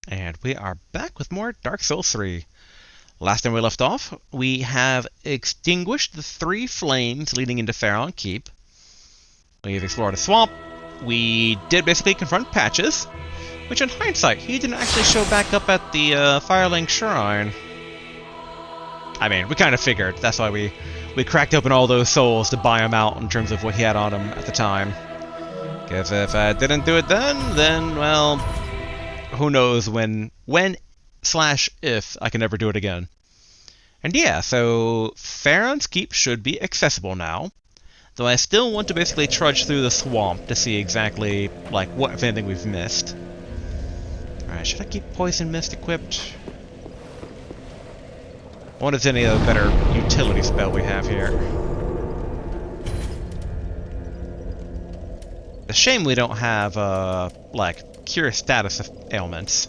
And we are back with more Dark Souls 3. Last time we left off, we have extinguished the 3 flames leading into Pharaon Keep. We've explored a swamp. We did basically confront Patches, which in hindsight, he didn't actually show back up at the Firelink Shrine. I mean, we kind of figured. That's why we cracked open all those souls to buy him out in terms of what he had on him at the time. Because if I didn't do it then, well, who knows when/if I can ever do it again. And yeah, so Pharaon's Keep should be accessible now, though I still want to basically trudge through the swamp to see exactly, like, what, if anything, we've missed. Alright, should I keep Poison Mist equipped? I wonder if there's any other better utility spell we have here. It's a shame we don't have, like, cure status of ailments.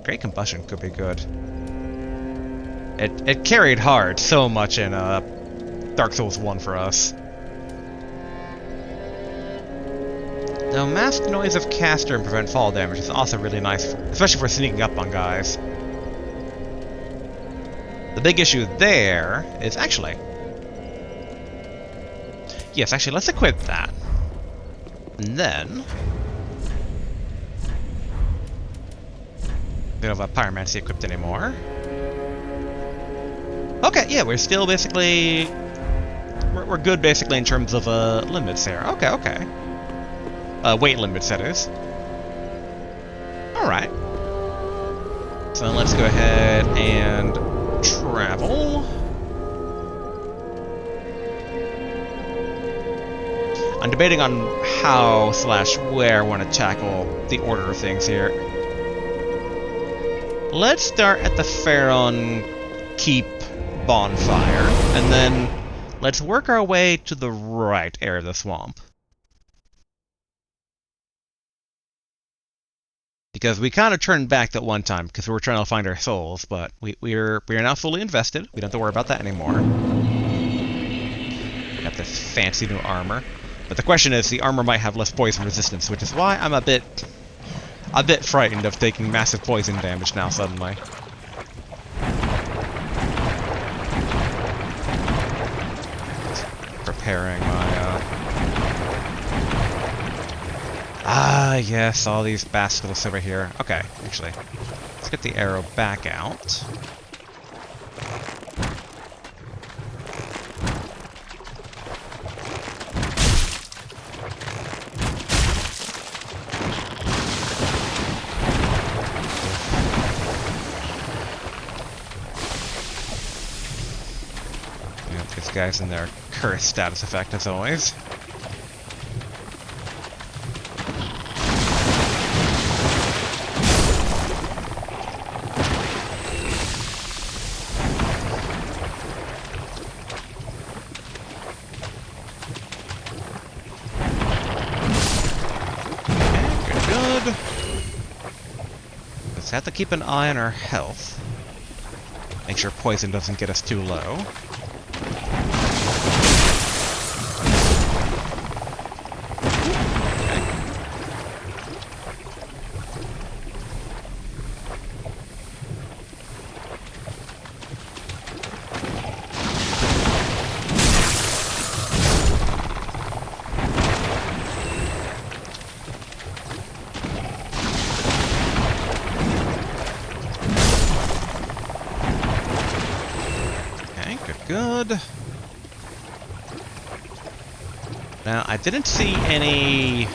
Great Combustion could be good. It carried hard so much in Dark Souls 1 for us. Now, Mask Noise of Caster and prevent fall damage is also really nice, especially for sneaking up on guys. The big issue there is actually... Yes, actually, let's equip that. And then... we don't have a Pyromancy equipped anymore. Okay, yeah, we're still basically... We're good, basically, in terms of limits there. Okay. Weight limits, that is. Alright. So let's go ahead and travel. I'm debating on how/where I want to tackle the order of things here. Let's start at the Pharaon Keep bonfire, and then let's work our way to the right area of the swamp. Because we kind of turned back that one time because we were trying to find our souls, but we are now fully invested. We don't have to worry about that anymore. Got this fancy new armor. But the question is, the armor might have less poison resistance, which is why I'm a bit frightened of taking massive poison damage now suddenly. Just preparing my yes, all these basilics over here. Okay, actually, let's get the arrow back out. These guys in their curse status effect, as always. Good. Let's have to keep an eye on our health. Make sure poison doesn't get us too low. Good. Now, I didn't see any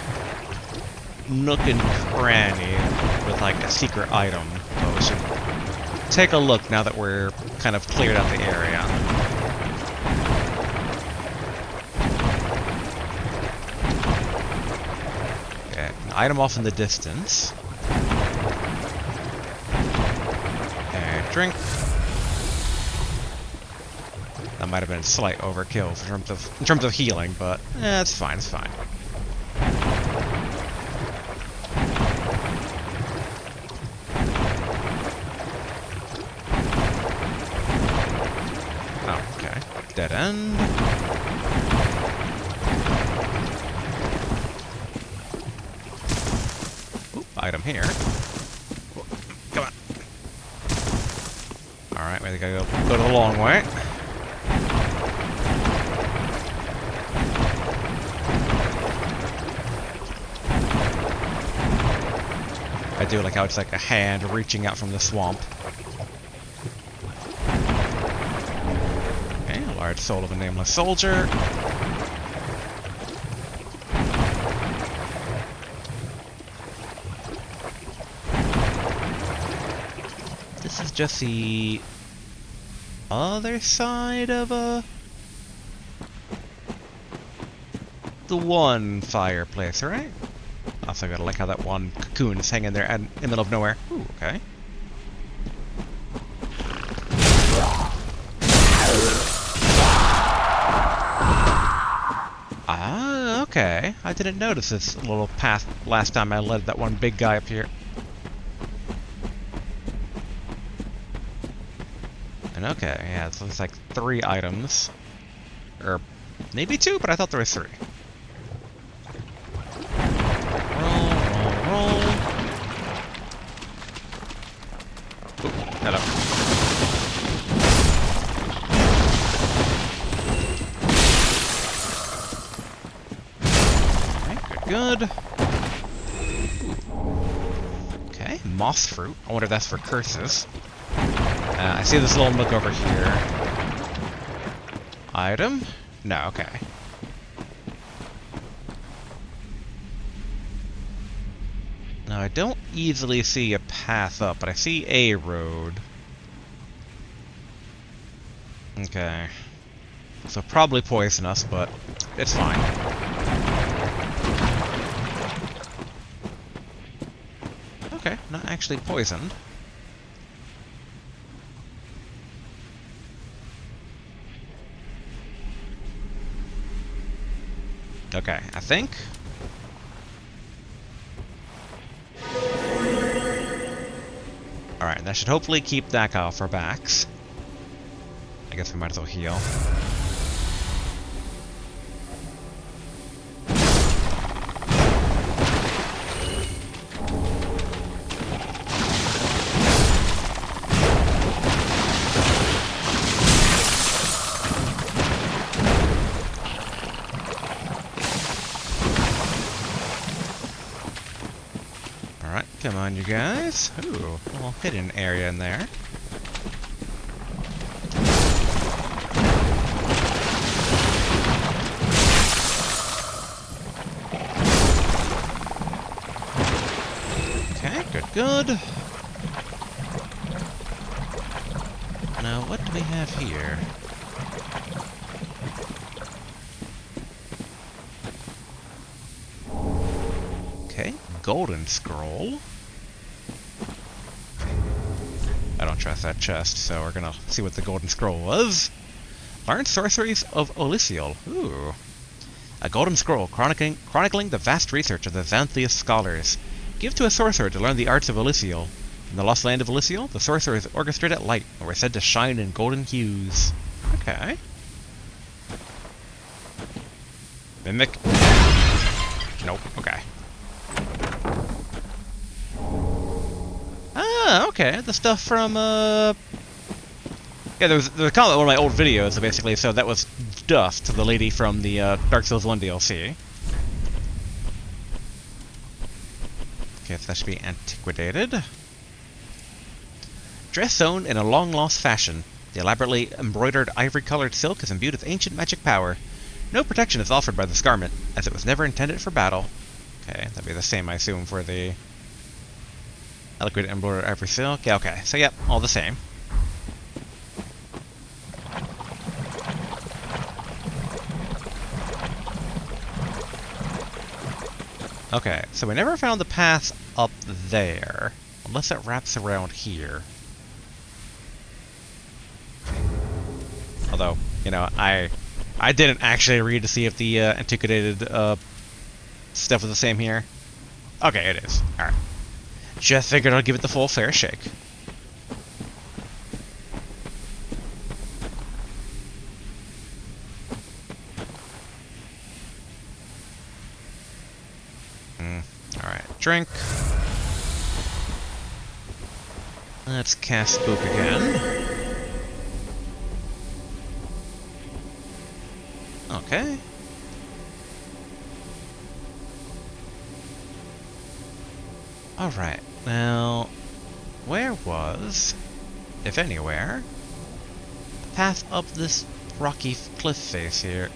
nook and cranny with, like, a secret item. So we should take a look now that we're kind of cleared out the area. Okay, an item off in the distance. And drink. That might have been a slight overkill in terms of healing, but it's fine. It's fine. Oh, okay. Dead end. item here. Come on. Alright, we gotta go the long way. I do like how it's like a hand reaching out from the swamp. Okay, a large soul of a nameless soldier. This is just the other side of the one fireplace, right? Also gotta like how that one cocoon is hanging there in the middle of nowhere. Ooh, okay. Ah, okay. I didn't notice this little path last time I led that one big guy up here. And okay, yeah, so it's like 3 items. Or maybe 2, but I thought there were 3. Roll. Ooh, hello. Okay, good. Ooh. Okay, moss fruit. I wonder if that's for curses. I see this little nook over here. Item? No, okay. Now, I don't easily see a path up, but I see a road. Okay. So probably poisonous, but it's fine. Okay, not actually poisoned. Okay, I think. Alright, that should hopefully keep that guy off our backs. I guess we might as well heal. Alright, come on you guys. Ooh, a little hidden area in there. Okay, good. Now, what do we have here? Okay, golden scroll. I don't trust that chest, so we're gonna see what the golden scroll was. Learn sorceries of Elysial. Ooh. A golden scroll chronicling the vast research of the Xanthius scholars. Give to a sorcerer to learn the arts of Elysial. In the lost land of Elysial, the sorcerers orchestrated light and were said to shine in golden hues. Okay. Mimic. Nope, okay. Ah, okay, the stuff from, yeah, there was a comment in one of my old videos, basically, so that was dust to the lady from the, Dark Souls 1 DLC. Okay, so that should be antiquated. Dress sewn in a long-lost fashion. The elaborately embroidered ivory-colored silk is imbued with ancient magic power. No protection is offered by this garment, as it was never intended for battle. Okay, that'd be the same, I assume, for the liquid embroidered ivory silk. Yeah, okay, so yep, all the same. Okay, so we never found the path up there, unless it wraps around here. Although, you know, I didn't actually read to see if the antiquated stuff was the same here. Okay, it is. Alright. Just figured I'd give it the full fair shake. Alright, drink. Let's cast Spook again. Okay. Alright, now, where was, if anywhere, the path up this rocky cliff face here?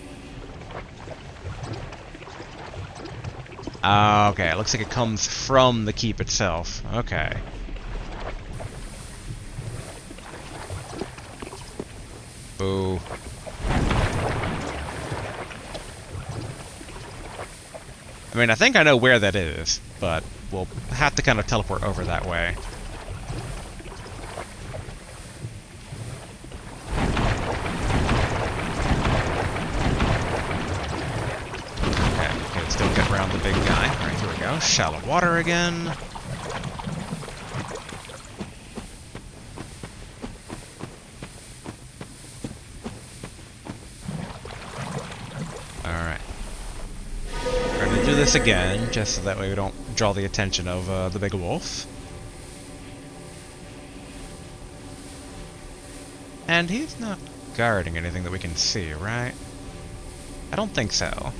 Okay, it looks like it comes from the keep itself. Okay. Boo. I mean, I think I know where that is, but we'll have to kind of teleport over that way. Okay, we can still get around the big guy. Alright, here we go. Shallow water again. Alright. We're gonna do this again, just so that way we don't draw the attention of the big wolf. And he's not guarding anything that we can see, right? I don't think so.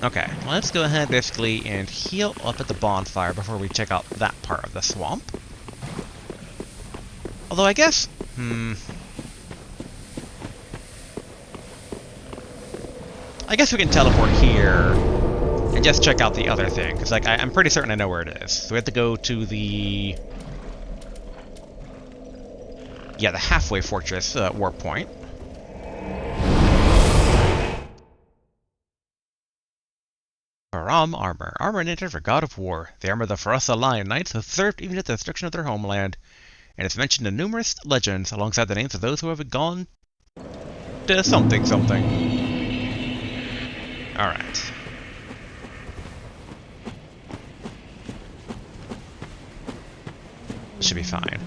Okay, let's go ahead basically and heal up at the bonfire before we check out that part of the swamp. Although I guess, I guess we can teleport here and just check out the other thing, because like I'm pretty certain I know where it is. So we have to go to the the halfway fortress warp point. Baram armor. Armor knitted for God of War. The armor of the Farasa Lion Knights has served even at the destruction of their homeland, and is mentioned in numerous legends alongside the names of those who have gone to something something. Alright. Should be fine.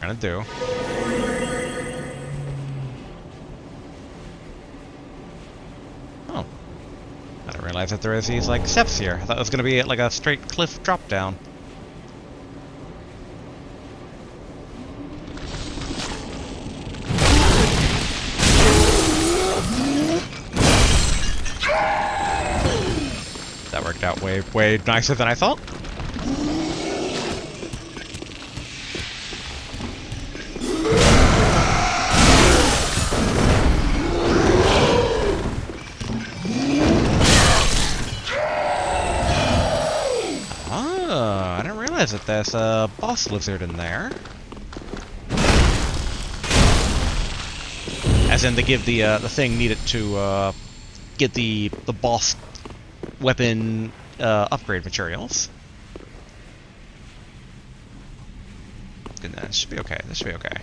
Gonna do. Oh. I didn't realize that there is these, like, steps here. I thought it was gonna be, like, a straight cliff drop down. That worked out way nicer than I thought. That there's a boss lizard in there. As in, they give the thing needed to get the boss weapon upgrade materials. Goodness, this should be okay. This should be okay.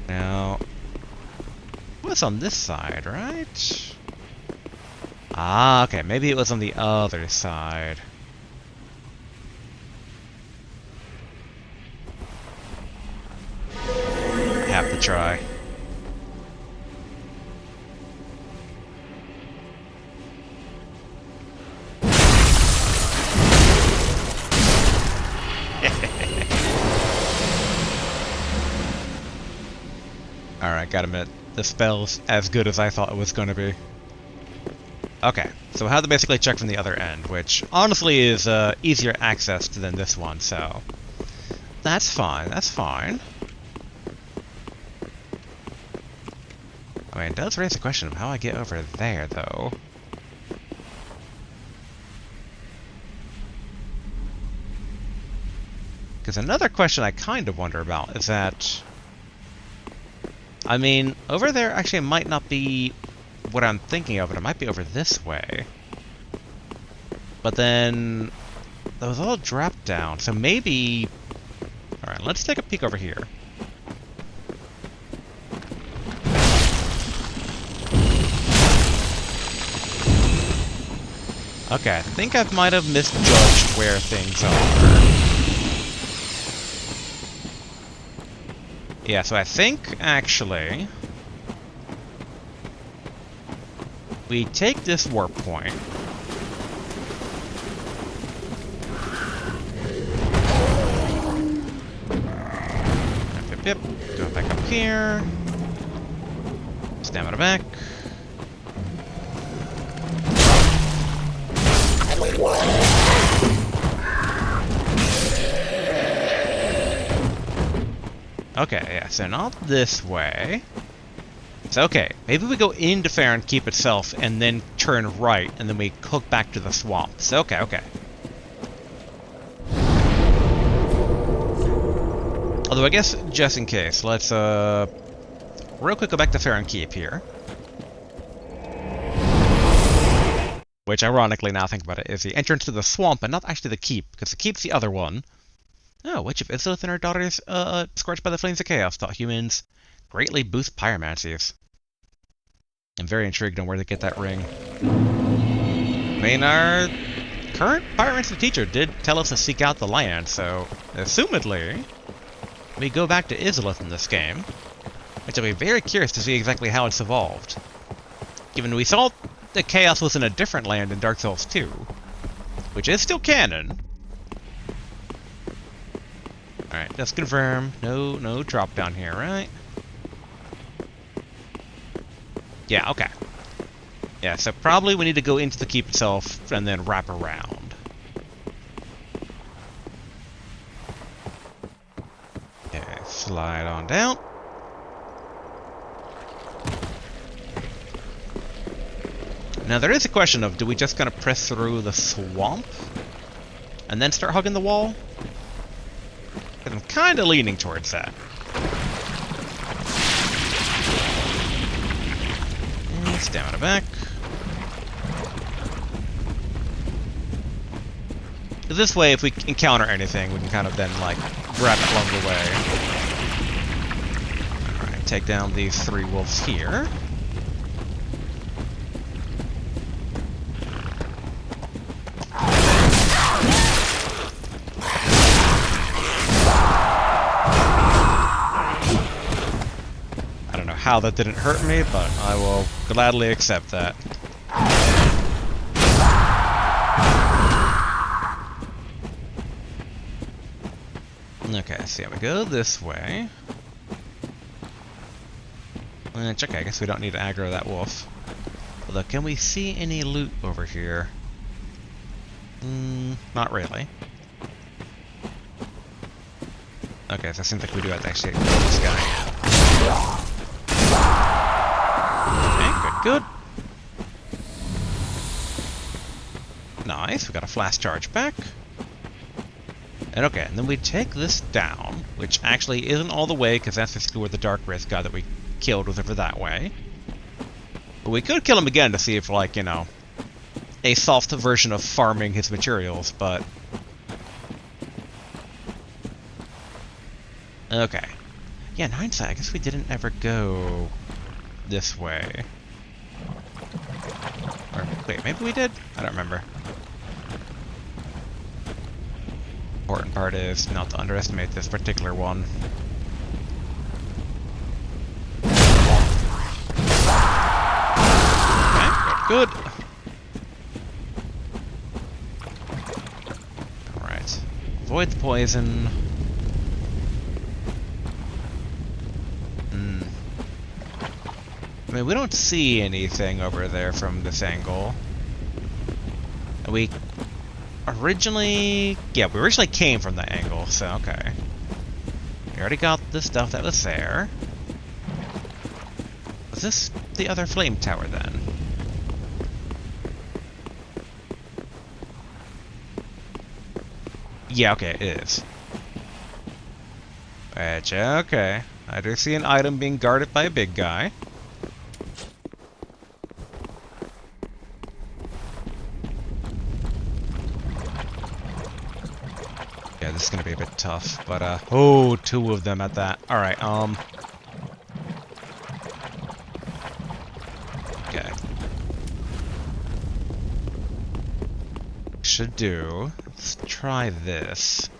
Now, what's on this side, right? Ah, okay, maybe it was on the other side. I have to try. Alright, gotta admit, the spell's as good as I thought it was gonna be. Okay, so we have to basically check from the other end, which honestly is easier access than this one, so that's fine, that's fine. I mean, it does raise the question of how I get over there, though. Because another question I kind of wonder about is that, I mean, over there actually might not be what I'm thinking of, it might be over this way. But then those all drop down, so maybe... Alright, let's take a peek over here. Okay, I think I might have misjudged where things are. Yeah, so I think, actually, we take this warp point. Yep. Go back up here. Stamina back. Okay, yeah, so not this way. So, okay, maybe we go into Farron Keep itself and then turn right, and then we hook back to the swamps. Okay, okay. Although I guess, just in case, let's, real quick go back to Farron Keep here. Which, ironically, now think about it, is the entrance to the swamp and not actually the keep, because the keep's the other one. Oh, which of Isilith and her daughters, scorched by the flames of chaos, taught humans greatly boost pyromancies. I'm very intrigued on where to get that ring. I mean, our current pyromancy teacher did tell us to seek out the land, so, assumedly, we go back to Isilith in this game, which I'll be very curious to see exactly how it's evolved. Given we saw that Chaos was in a different land in Dark Souls 2, which is still canon. Alright, let's confirm. No drop down here, right? Yeah, okay. Yeah, so probably we need to go into the keep itself and then wrap around. Okay, slide on down. Now there is a question of, do we just kind of press through the swamp and then start hugging the wall? I'm kind of leaning towards that. And stamina back. This way, if we encounter anything, we can kind of then, like, grab it along the way. Alright, take down these 3 wolves here. How that didn't hurt me, but I will gladly accept that. Okay, so yeah, we go this way. Which, okay, I guess we don't need to aggro that wolf. Although, can we see any loot over here? Not really. Okay, so it seems like we do have to actually kill this guy. Okay, good. Nice, we got a flash charge back. And okay, and then we take this down, which actually isn't all the way, because that's basically where the Dark Wraith guy that we killed was over that way. But we could kill him again to see if, like, you know, a soft version of farming his materials, but... Okay. Yeah, in hindsight, I guess we didn't ever go this way. Or, wait, maybe we did? I don't remember. Important part is not to underestimate this particular one. Okay, good. Alright. Avoid the poison. I mean, we don't see anything over there from this angle. We originally... Yeah, we originally came from that angle, so okay. We already got the stuff that was there. Was this the other flame tower, then? Yeah, okay, it is. Which, okay. I do see an item being guarded by a big guy. Yeah, this is gonna be a bit tough, but, oh, 2 of them at that. Alright, okay. Should do. Let's try this.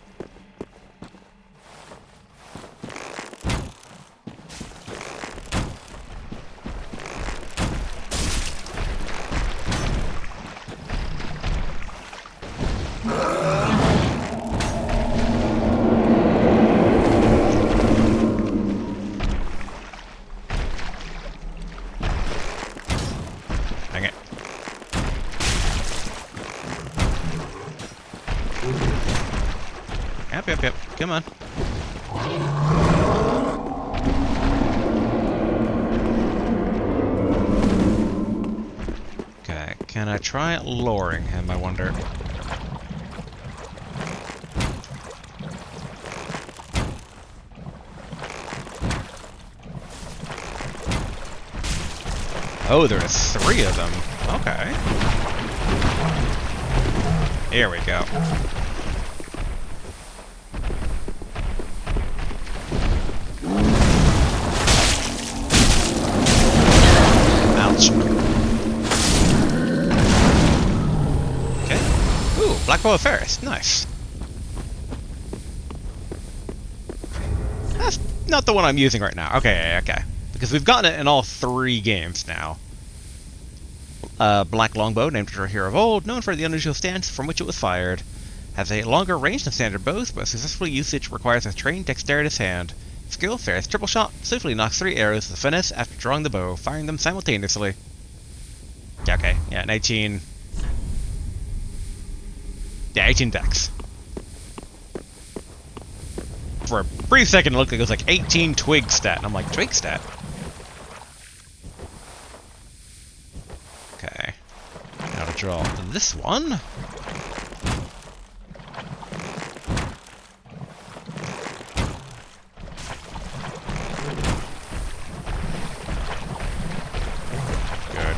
Yep. Come on. Okay, can I try luring him, I wonder? Oh, there are 3 of them. Okay. Here we go. Ouch. Okay. Ooh, Black Bow of Ferris. Nice. That's not the one I'm using right now. Okay. Because we've gotten it in all 3 games now. Black Longbow, named after a hero of old, known for the unusual stance from which it was fired. Has a longer range than standard bows, but successful usage requires a trained dexterous hand. Skill, Ferris triple shot, swiftly knocks 3 arrows with finesse after drawing the bow, firing them simultaneously. Okay, yeah, an 18... Yeah, 18 dex. For a brief second it looked like it was like 18 twig stat, and I'm like, twig stat? Okay. Now to draw this one.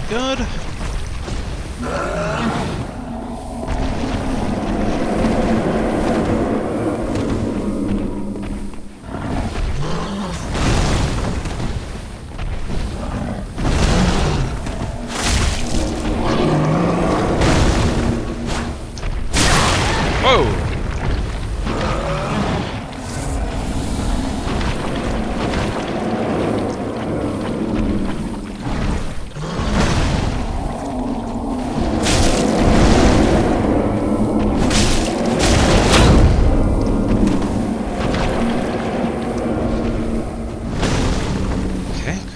Good. Whoa!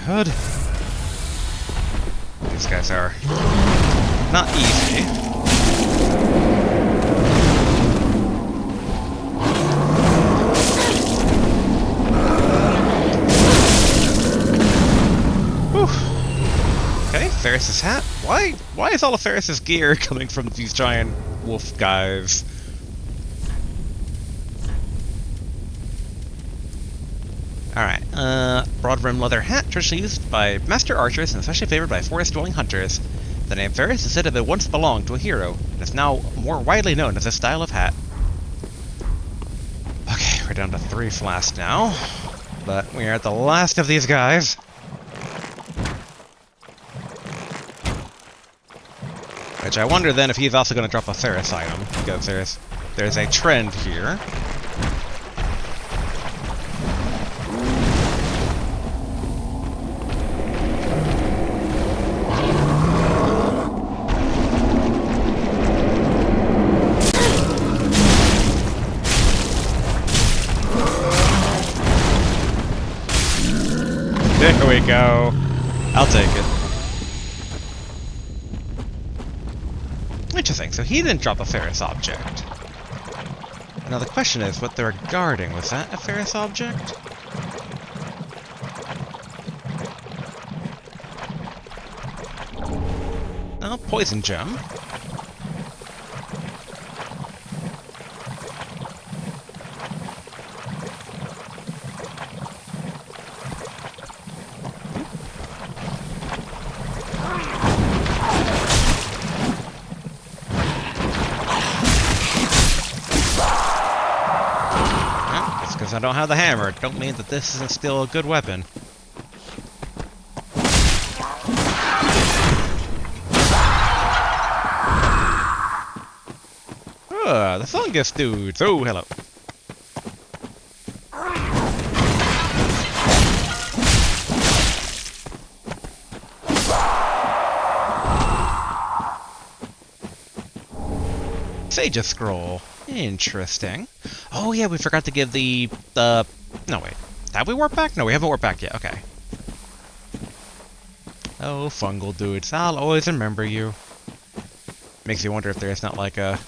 Good. These guys are not easy. Whew. Okay, Ferris's hat. Why is all of Ferris's gear coming from these giant wolf guys? Alright, broad brim leather hat, traditionally used by master archers and especially favored by forest-dwelling hunters. The name Ferris is said to have once belonged to a hero, and is now more widely known as a style of hat. Okay, we're down to 3 flasks now, but we are at the last of these guys. Which I wonder then if he's also going to drop a Ferris item, because there's a trend here. There we go. I'll take it. Interesting, so he didn't drop a Ferris object. Now the question is, what they're guarding, was that a Ferris object? Oh, poison gem. Because I don't have the hammer, don't mean that this isn't still a good weapon. The fungus dudes. Oh, hello. Sage's scroll. Interesting. Oh yeah, we forgot to give the no wait. Have we warped back? No, we haven't warped back yet. Okay. Oh, fungal dudes. I'll always remember you. Makes you wonder if there's not like a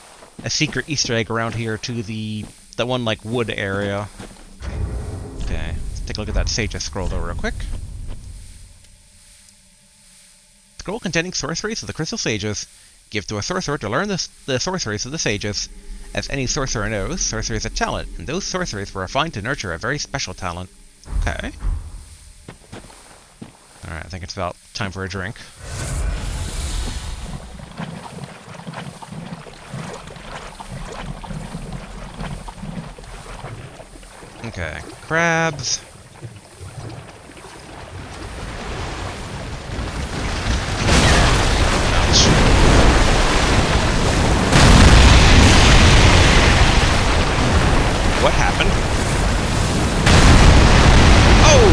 a secret Easter egg around here to that one like wood area. Okay, let's take a look at that Sage's scroll though real quick. Scroll containing sorceries of the Crystal Sages. Give to a sorcerer to learn the sorceries of the Sages. As any sorcerer knows, sorcery is a talent, and those sorceries were refined to nurture a very special talent. Okay. Alright, I think it's about time for a drink. Okay, crabs. Ouch. What happened? Oh!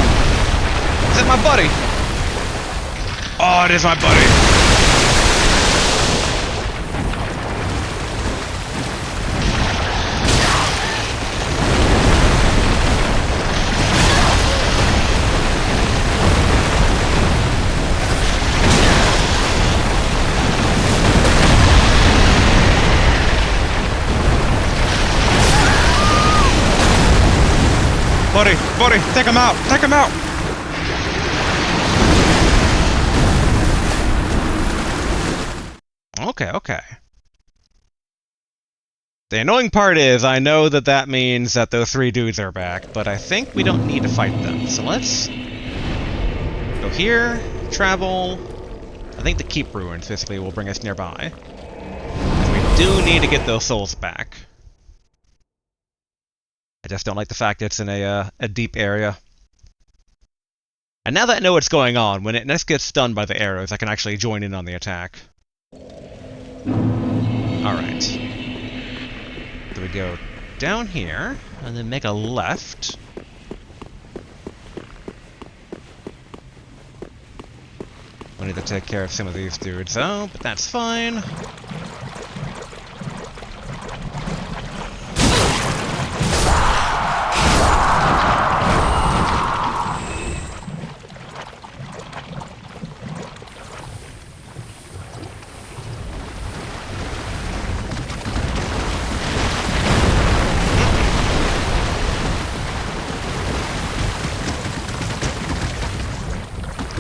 Is that my buddy? Oh, it is my buddy. Buddy, take him out! Take him out! Okay. The annoying part is, I know that means that those three dudes are back, but I think we don't need to fight them. So let's go here, travel. I think the Keep Ruins basically will bring us nearby. We do need to get those souls back. I just don't like the fact it's in a deep area. And now that I know what's going on, when it next gets stunned by the arrows, I can actually join in on the attack. Alright. So we go down here, and then make a left. We need to take care of some of these dudes, though, but that's fine.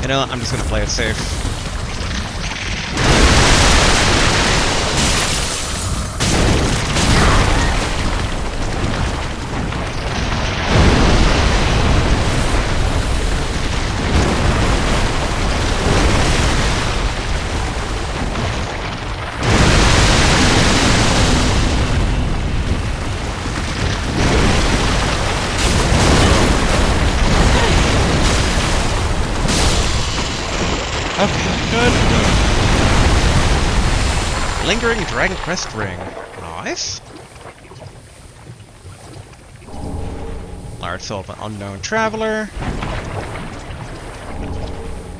You know, I'm just gonna play it safe. Okay, good. Lingering Dragon Crest Ring. Nice. Large soul of an unknown traveler.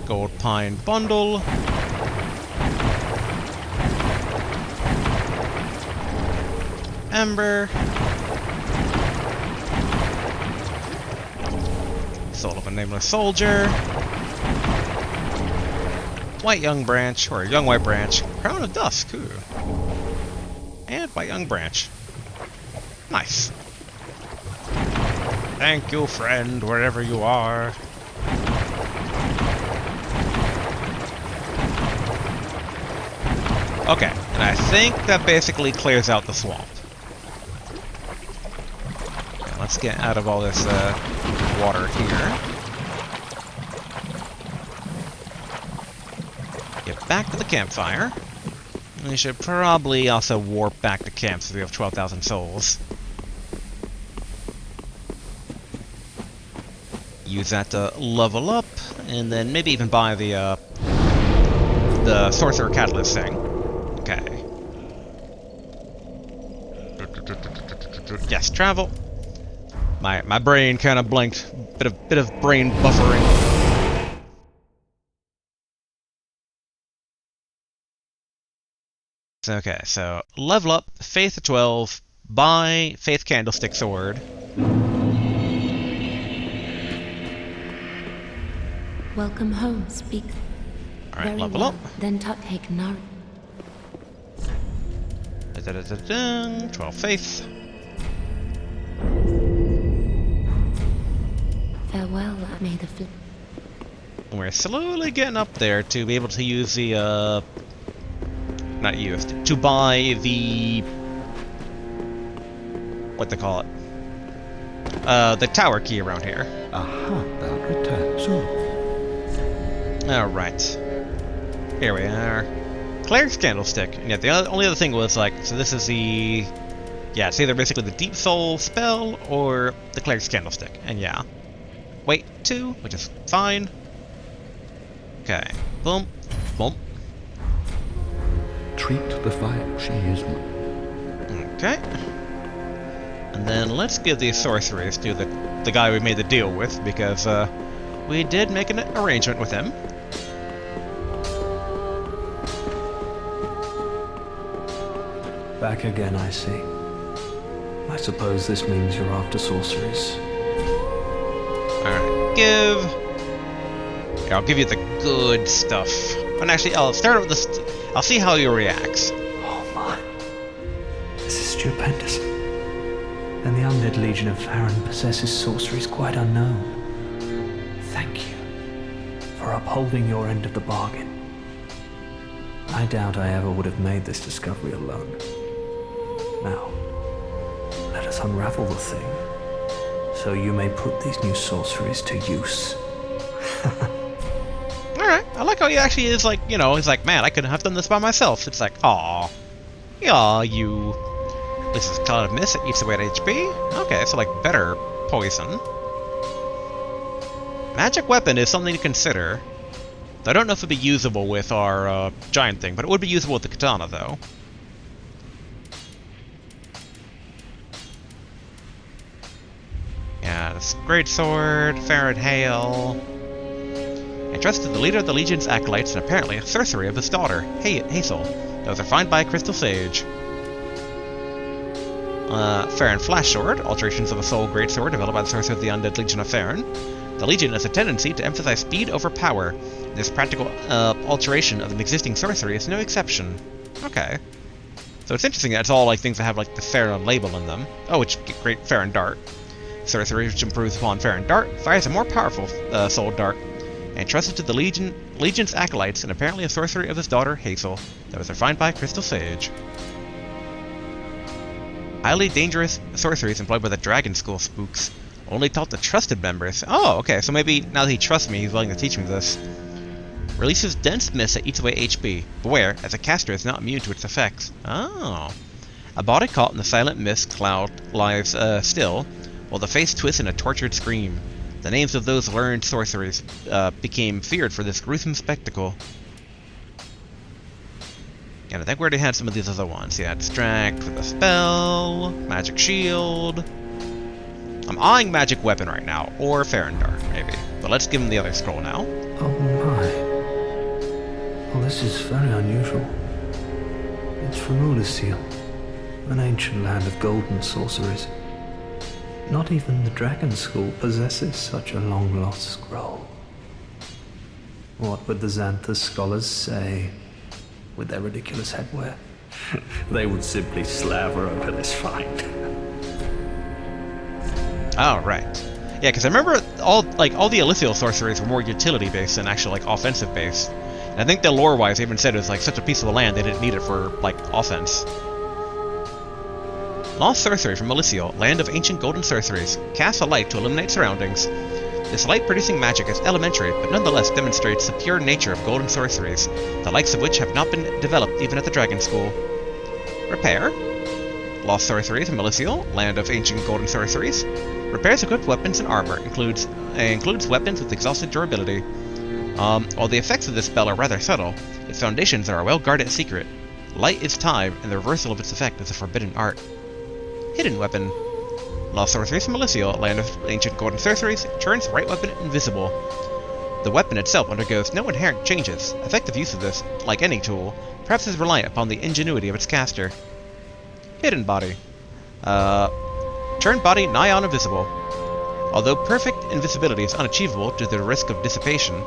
Gold Pine Bundle. Ember. Soul of a Nameless Soldier. White Young Branch, or Young White Branch. Crown of Dusk, ooh. And White Young Branch. Nice. Thank you, friend, wherever you are. Okay, and I think that basically clears out the swamp. Okay, let's get out of all this water here. Get back to the campfire. We should probably also warp back to camp so we have 12,000 souls. Use that to level up, and then maybe even buy the Sorcerer Catalyst thing. Okay. Yes, travel. My brain kind of blinked. Bit of brain buffering. Okay, so level up, Faith 12, buy Faith Candlestick Sword. Welcome home, speak. Alright, level up. Then take Nar. 12 faith. Farewell, Maid of Flame. We're slowly getting up there to be able to use the, not used, to buy the, what they call it, the tower key around here. Aha, thou returns. Alright. Here we are. Cleric's Candlestick. And yet the only other thing was like, so this is the, yeah, it's either basically the Deep Soul spell or the Cleric's Candlestick. And yeah. Wait, 2, which is fine. Okay. Boom. Boom. Treat the fire, she is. Okay. And then let's give these sorceries to the guy we made the deal with, because we did make an arrangement with him. Back again, I see. I suppose this means you're after sorceries. Alright, give... Here, I'll give you the good stuff. And actually, I'll start with this. I'll see how he reacts. Oh my. This is stupendous. Then the Undead Legion of Farron possesses sorceries quite unknown. Thank you for upholding your end of the bargain. I doubt I ever would have made this discovery alone. Now, let us unravel the thing, so you may put these new sorceries to use. Alright, I like how he actually is like, you know, he's like, man, I couldn't have done this by myself. It's like, aw. Yeah, you... This is Cloud of Mist, it eats away at HP? Okay, so like better poison. Magic Weapon is something to consider. I don't know if it'd be usable with our giant thing, but it would be usable with the katana, though. Yeah, this great sword, Farron Hail. Entrusted to the leader of the Legion's acolytes and apparently a sorcery of his daughter, Hazel. Those are refined by Crystal Sage. Farron Flash Sword, alterations of a Soul Greatsword developed by the sorcerer of the Undead Legion of Farron. The Legion has a tendency to emphasize speed over power. This practical alteration of an existing sorcery is no exception. Okay. So it's interesting that it's all like things that have like the Farron label in them. Oh, which great Farron Dart. Sorcery which improves upon Farron Dart, fires a more powerful Soul Dart. Entrusted to the Legion's acolytes and apparently a sorcery of his daughter, Hazel, that was refined by Crystal Sage. Highly dangerous sorceries employed by the Dragon School spooks. Only taught to trusted members. Oh, okay, so maybe now that he trusts me, he's willing to teach me this. Releases dense mist that eats away HP. Beware, as a caster is not immune to its effects. Oh. A body caught in the silent mist cloud lies still, while the face twists in a tortured scream. The names of those learned sorceries became feared for this gruesome spectacle. And I think we already had some of these other ones. Yeah, Distract with a spell, Magic Shield. I'm eyeing Magic Weapon right now, or Farron Dart, maybe. But let's give him the other scroll now. Oh my. Well, this is very unusual. It's from Ulysseum, an ancient land of golden sorceries. Not even the Dragon School possesses such a long-lost scroll. What would the Xanthus scholars say with their ridiculous headwear? They would simply slaver over this find. Oh, right. Yeah, because I remember all the Elysial sorceries were more utility-based than actually, like, offensive-based. And I think the lore-wise, they even said it was, like, such a peaceful land, they didn't need it for, like, offense. Lost Sorcery from Elysial, land of ancient golden sorceries. Cast a light to illuminate surroundings. This light-producing magic is elementary, but nonetheless demonstrates the pure nature of golden sorceries, the likes of which have not been developed even at the Dragon School. Repair. Lost Sorcery from Elysial, land of ancient golden sorceries. Repairs equipped weapons and armor, includes weapons with exhausted durability. While the effects of this spell are rather subtle, its foundations are a well-guarded secret. Light is time, and the reversal of its effect is a forbidden art. Hidden Weapon. Lost Sorceries from Elysial, land of ancient golden sorceries, turns right weapon invisible. The weapon itself undergoes no inherent changes. Effective use of this, like any tool, perhaps is reliant upon the ingenuity of its caster. Hidden Body. Turn body nigh on invisible. Although perfect invisibility is unachievable due to the risk of dissipation,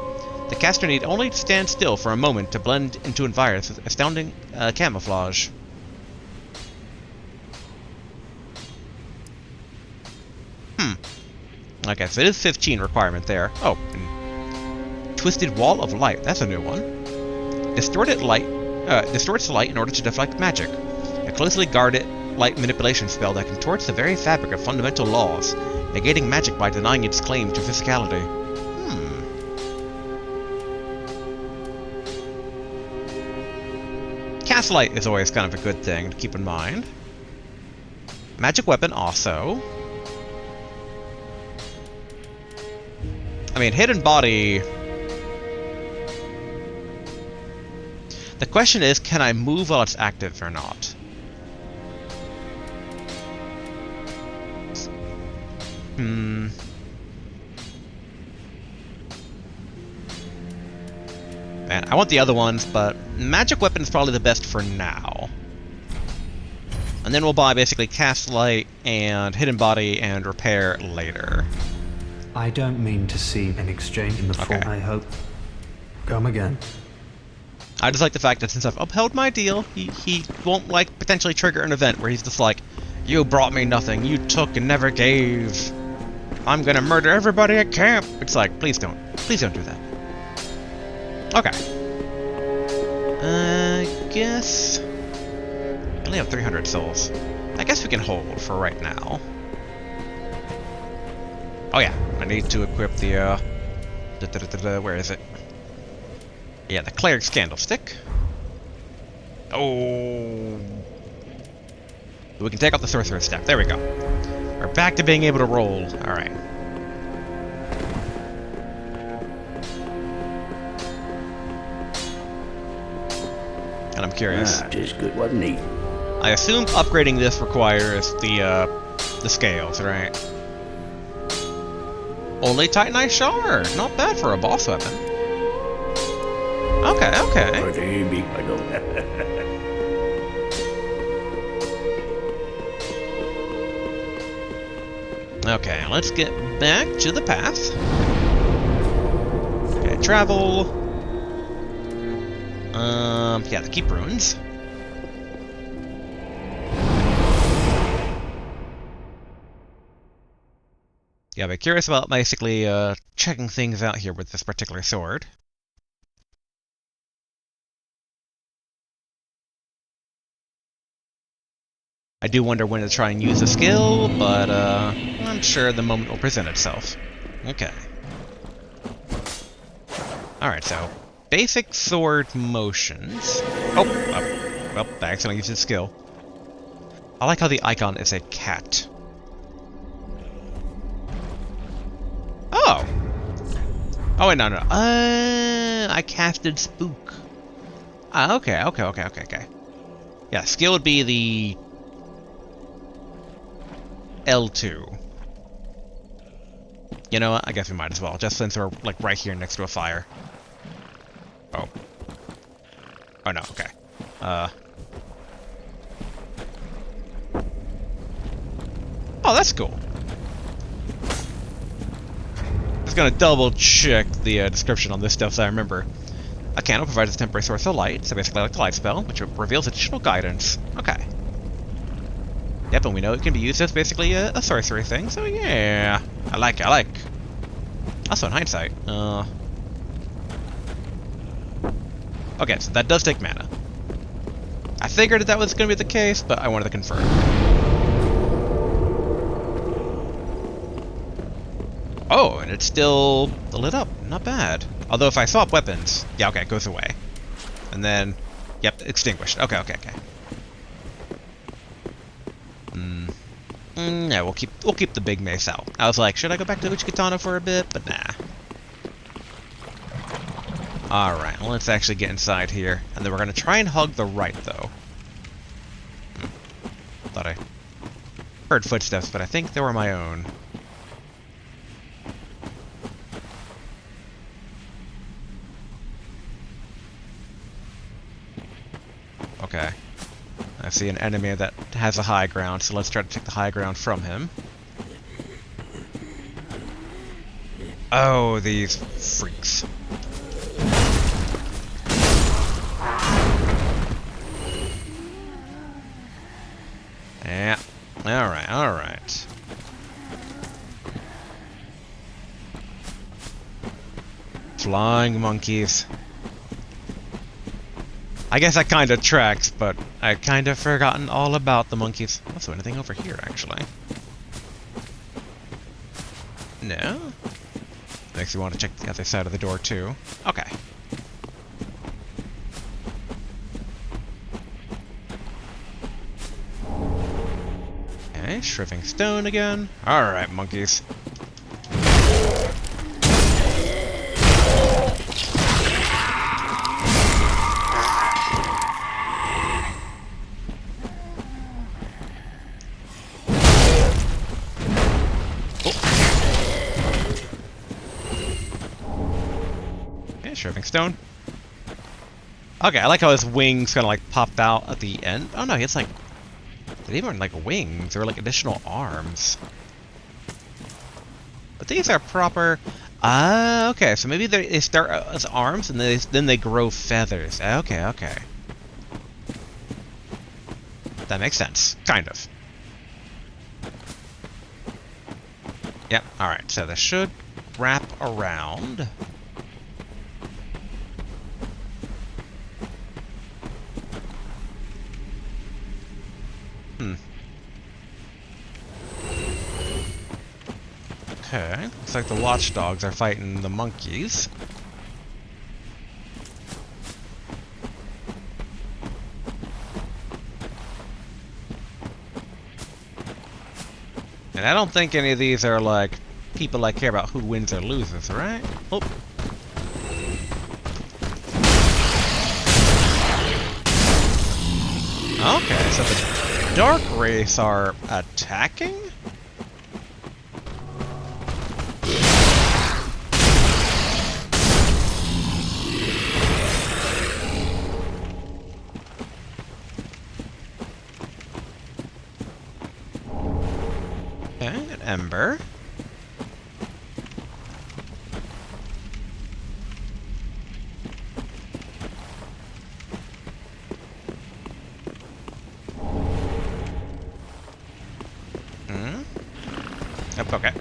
the caster need only stand still for a moment to blend into environs with astounding camouflage. Okay, so it is 15 requirement there. Oh, and Twisted Wall of Light. That's a new one. Distorts light in order to deflect magic. A closely guarded light manipulation spell that contorts the very fabric of fundamental laws, negating magic by denying its claim to physicality. Cast Light is always kind of a good thing to keep in mind. Magic Weapon also. I mean, Hidden Body... The question is, can I move while it's active or not? Man, I want the other ones, but Magic Weapon is probably the best for now. And then we'll buy basically Cast Light and Hidden Body and Repair later. I don't mean to seem an exchange in the form, I hope. Come again. I just like the fact that since I've upheld my deal, he won't, like, potentially trigger an event where he's just like, you brought me nothing, you took and never gave. I'm gonna murder everybody at camp. It's like, please don't do that. Okay. I guess... I only have 300 souls. I guess we can hold for right now. Oh yeah, I need to equip the, where is it? Yeah, the Cleric's Candlestick. Oh... We can take off the Sorcerer's Staff. There we go. We're back to being able to roll. Alright. And I'm curious. Just good, wasn't he? I assume upgrading this requires the scales, right? Only Titanite Shard! Not bad for a boss weapon. Okay, okay. Pretty big, I know. Okay, let's get back to the path. Okay, travel. Yeah, the Keep Ruins. Yeah, I'm curious about basically checking things out here with this particular sword. I do wonder when to try and use a skill, but I'm sure the moment will present itself. Okay. Alright, so basic sword motions. Oh, well, I accidentally used a skill. I like how the icon is a cat. Oh! Oh, wait, no. I casted Spook. Ah, okay. Yeah, skill would be the L2. You know what? I guess we might as well, just since we're, like, right here next to a fire. Oh. Oh, no, okay. Oh, that's cool. Just gonna double check the description on this stuff so I remember. A candle provides a temporary source of light, so basically like the light spell, which reveals additional guidance. Okay. Yep, and we know it can be used as basically a sorcery thing, so yeah. I like. Also, in hindsight, okay, so that does take mana. I figured that was going to be the case, but I wanted to confirm. Oh, and it's still lit up. Not bad. Although if I swap weapons, yeah, okay, it goes away. And then, yep, extinguished. Okay. Yeah, we'll keep the big mace out. I was like, should I go back to Uchikatana for a bit? But nah. Alright, well, let's actually get inside here. And then we're going to try and hug the right, though. Thought I heard footsteps, but I think they were my own. Okay. I see an enemy that has a high ground, so let's try to take the high ground from him. Oh, these freaks. Yeah. Alright. Flying monkeys. I guess that kind of tracks, but I kind of forgotten all about the monkeys. Also, anything over here, actually? No? Makes me want to check the other side of the door, too. Okay. Okay, shriving stone again. Alright, monkeys. Shriving stone. Okay, I like how his wings kind of like popped out at the end. Oh no, he has like, they even like wings or like additional arms. But these are proper. Ah, okay. So maybe they start as arms and then they grow feathers. Okay, okay. That makes sense, kind of. Yep. All right. So this should wrap around. Okay, looks like the watchdogs are fighting the monkeys. And I don't think any of these are like people that care about who wins or loses, right? Oh. Okay, so the dark race are attacking? Okay, an ember. Yep, okay.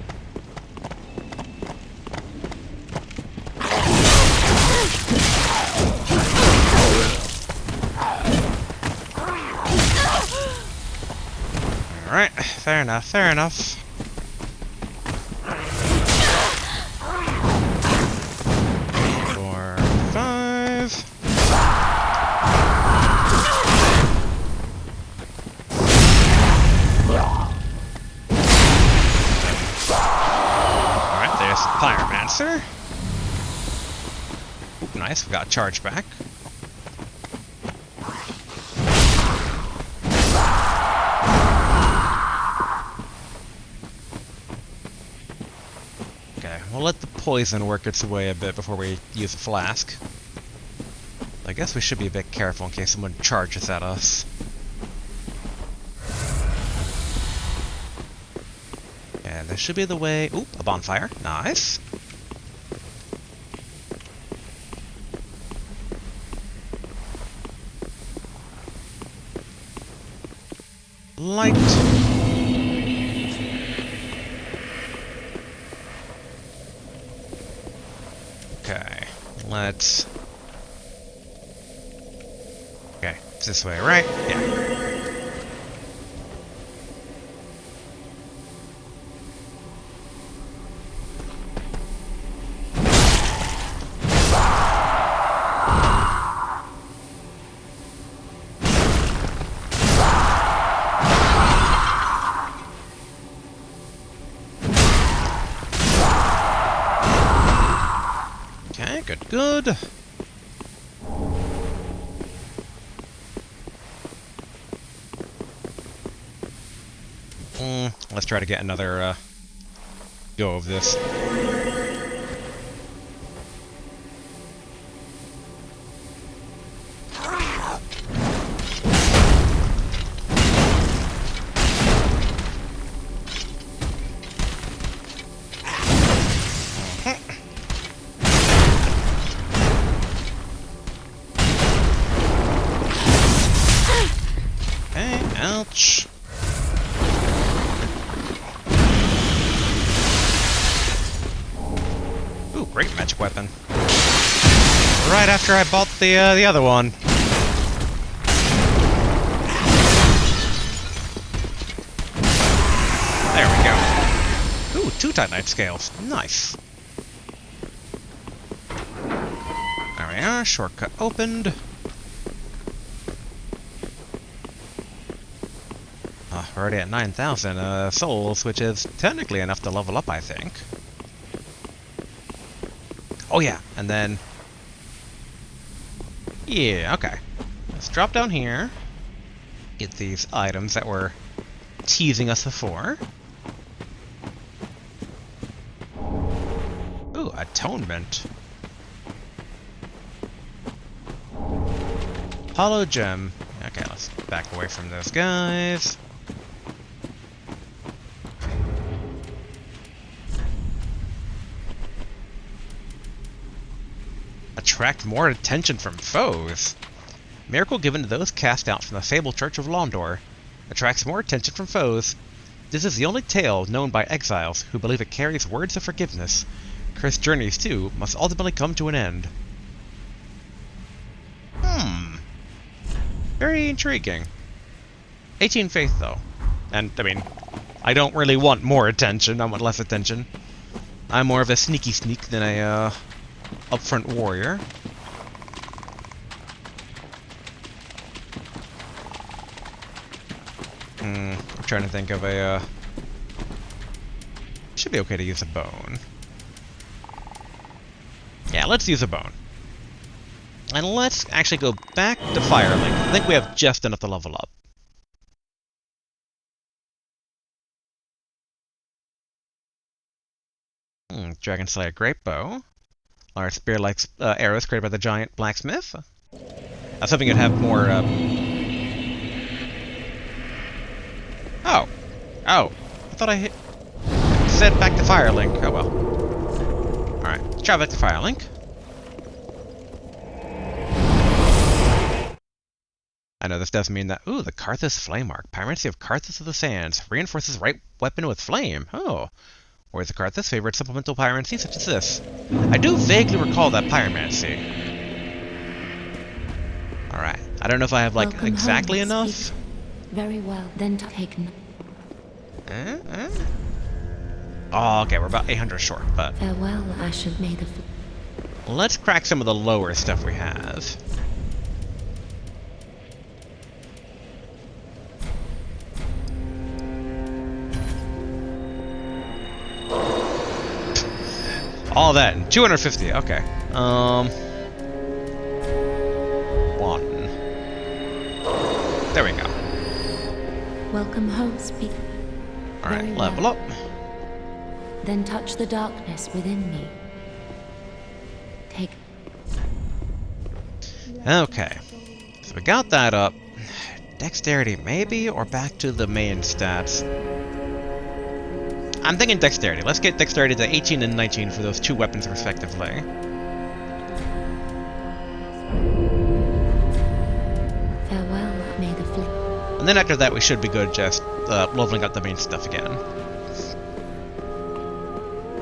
Alright, fair enough, fair enough. 4, 5. Alright, there's Pyromancer. Ooh, nice, we got charge back. We'll let the poison work its way a bit before we use a flask. I guess we should be a bit careful in case someone charges at us. And this should be the way... Oop, a bonfire. Nice. Light. Okay, let's... Okay, it's this way, right? Yeah. Okay, good, good. Let's try to get another go of this. Okay, ouch. Ooh, great magic weapon. right after I bought the other one. There we go. Ooh, 2 Titanite scales. Nice. There we are. Shortcut opened. We're already at 9,000 souls, which is technically enough to level up, I think. Oh yeah, and then... Yeah, okay. Let's drop down here. Get these items that were teasing us before. Ooh, atonement. Hollow gem. Okay, let's back away from those guys. Attract more attention from foes. Miracle given to those cast out from the Fable Church of Londor. Attracts more attention from foes. This is the only tale known by exiles who believe it carries words of forgiveness. Cursed journeys, too, must ultimately come to an end. Very intriguing. 18 faith, though. And, I mean, I don't really want more attention. I want less attention. I'm more of a sneaky sneak than a, upfront warrior. I'm trying to think of a, should be okay to use a bone. Yeah, let's use a bone. And let's actually go back to Firelink. I think we have just enough to level up. Dragon Slayer Great Bow. Our spear-like arrows created by the giant blacksmith. I was hoping you'd have more, Oh! Oh! I thought I said back to Firelink. Oh well. Alright, let's try back to Firelink. I know this does mean that... Ooh, the Karthus Flame Arc. Pyromancy of Karthus of the Sands. Reinforces right weapon with flame. Oh. Or is the Karthus favorite supplemental pyromancy such as this? I do vaguely recall that pyromancy. Alright. I don't know if I have, like, Welcome exactly home, enough. speak. Very well, then take Oh, okay, we're about 800 short, but... Farewell, Ashen Maid of... Let's crack some of the lower stuff we have. All that, and 250, okay. 1. There we go. Welcome home, speak. Alright, Very level well. up. Then touch the darkness within me. Take... Okay. So we got that up. Dexterity, maybe? Or back to the main stats? I'm thinking dexterity. Let's get dexterity to 18 and 19 for those 2 weapons respectively. Farewell, Maid of Flame. And then after that we should be good just leveling up the main stuff again.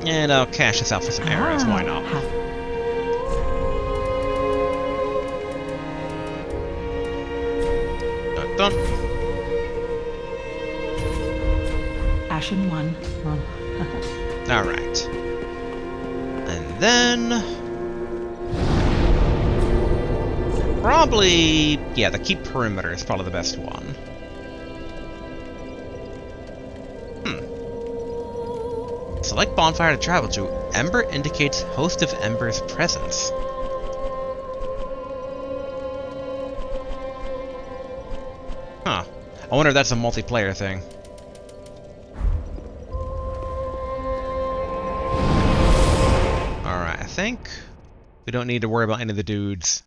And I'll cash this out for some arrows, why not? Dun dun. Ashen 1. Alright. And then... probably... yeah, the keep perimeter is probably the best one. Select bonfire to travel to. Ember indicates host of Ember's presence. Huh. I wonder if that's a multiplayer thing. Alright, I think we don't need to worry about any of the dudes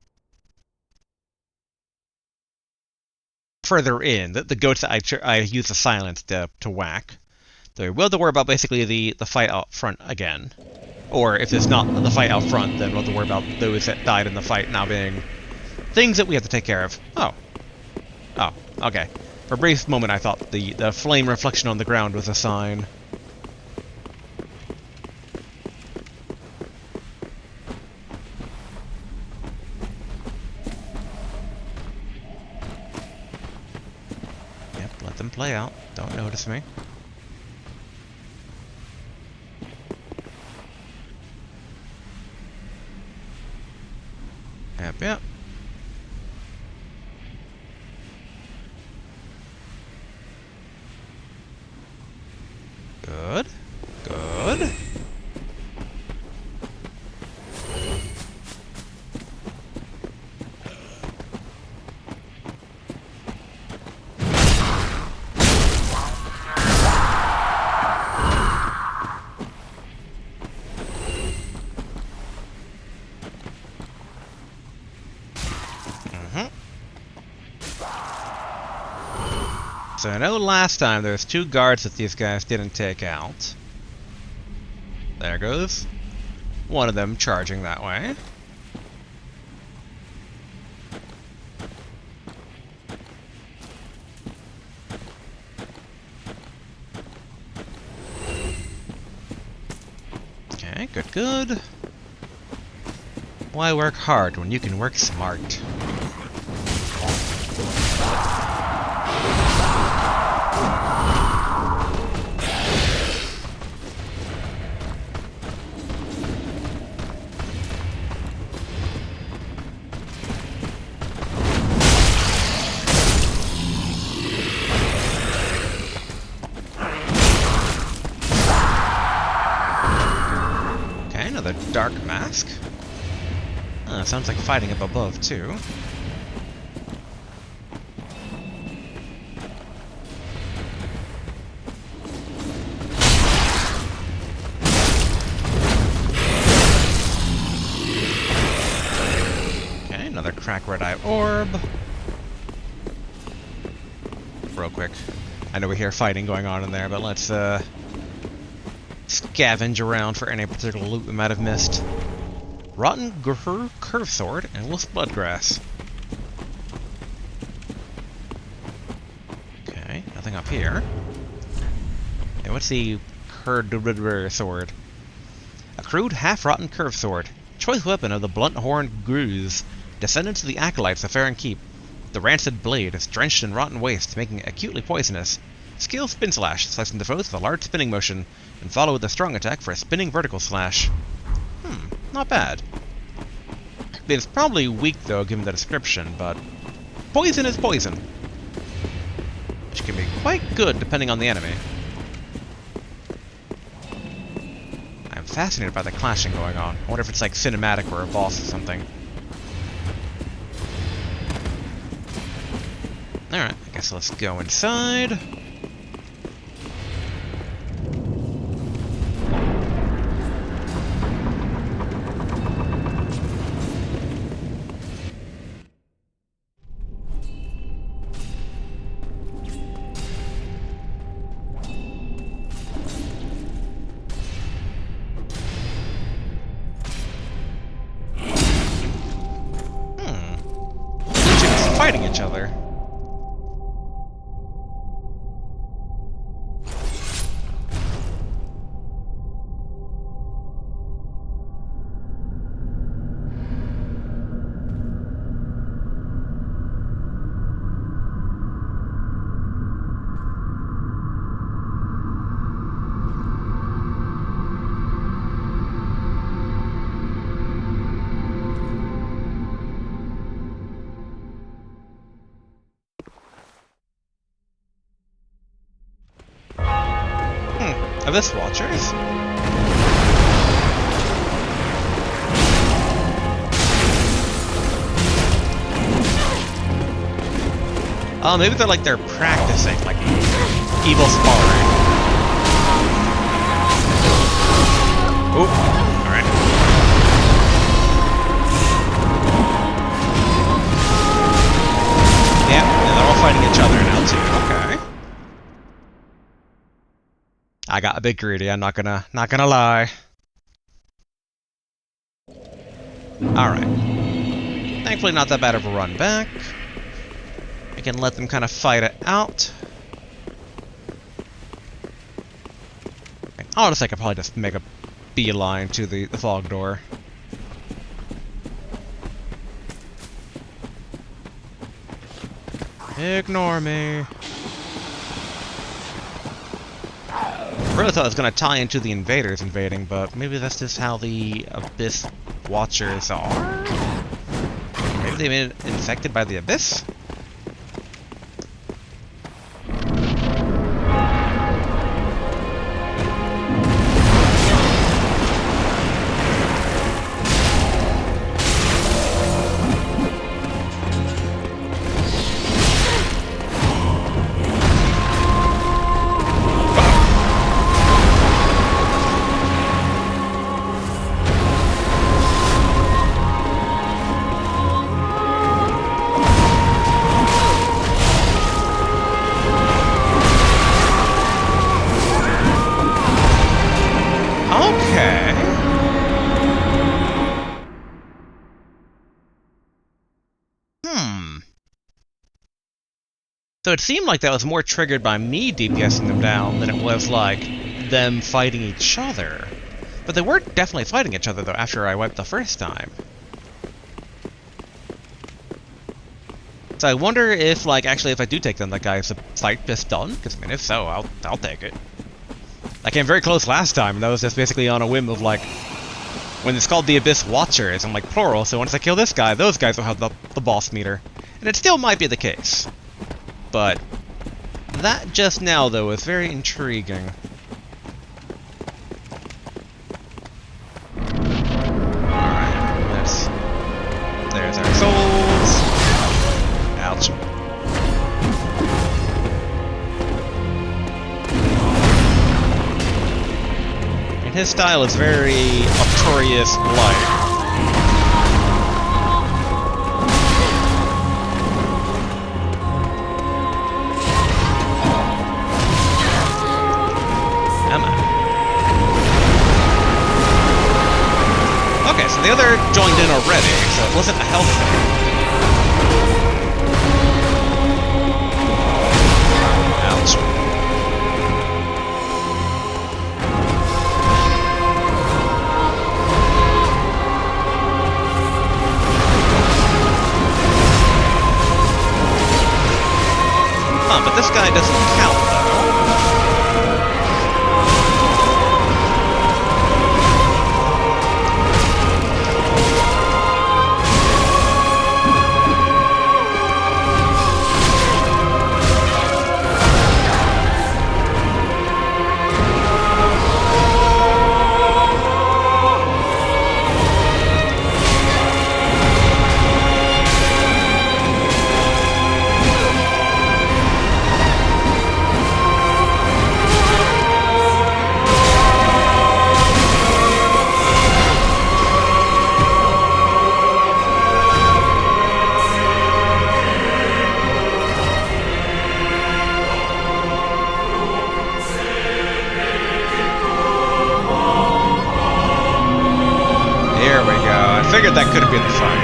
further in. The goats that I use the silence to whack. So we will have to worry about basically the fight out front again. Or if it's not the fight out front, then we'll have to worry about those that died in the fight now being things that we have to take care of. Oh. Oh, okay. For a brief moment I thought the flame reflection on the ground was a sign. play out. Don't notice me. Yep, yep. Good. Good. So I know last time there was 2 guards that these guys didn't take out. There goes one of them charging that way. Okay, good, good. Why work hard when you can work smart? Another dark mask. Sounds like fighting up above, too. Okay, another crack red-eye orb. Real quick. I know we hear fighting going on in there, but let's, scavenge around for any particular loot we might have missed. Rotten Grr Curve Sword and Wolf's Bloodgrass. Okay, nothing up here. Hey, what's the Curved Sword? A crude, half-rotten curved sword. Choice weapon of the blunt-horned Grooves, descendants of the acolytes of Farron Keep. The rancid blade is drenched in rotten waste, making it acutely poisonous. Skill Spin Slash, slicing the foes with a large spinning motion, and follow with a strong attack for a spinning vertical slash. Not bad. It's probably weak though, given the description, but poison is poison. Which can be quite good depending on the enemy. I'm fascinated by the clashing going on. I wonder if it's like cinematic or a boss or something. Alright, I guess let's go inside. Fighting each other. Abyss Watchers? Oh, maybe they're practicing, like evil sparring. Oop, alright. Yeah, and they're all fighting each other now too, okay. I got a bit greedy, I'm not gonna lie. Alright. Thankfully not that bad of a run back. I can let them kind of fight it out. Honestly, I could probably just make a beeline to the fog door. Ignore me. really thought it was going to tie into the invaders invading, but maybe that's just how the Abyss Watchers are? Maybe they've been infected by the Abyss? So it seemed like that was more triggered by me DPSing them down than it was like them fighting each other. But they were definitely fighting each other though after I wiped the first time. So I wonder if like actually if I do take them that guy is the fight just done? Because I mean if so, I'll take it. I came very close last time and that was just basically on a whim of like when it's called the Abyss Watchers, I'm like plural, so once I kill this guy, those guys will have the boss meter. And it still might be the case. But that just now, though, is very intriguing. Alright, there's our souls. Ouch. And his style is very Artorias-like. Okay, so the other joined in already, so it wasn't a health thing. Ouch. Huh, but this guy doesn't count, though. I figured that could have been the fight.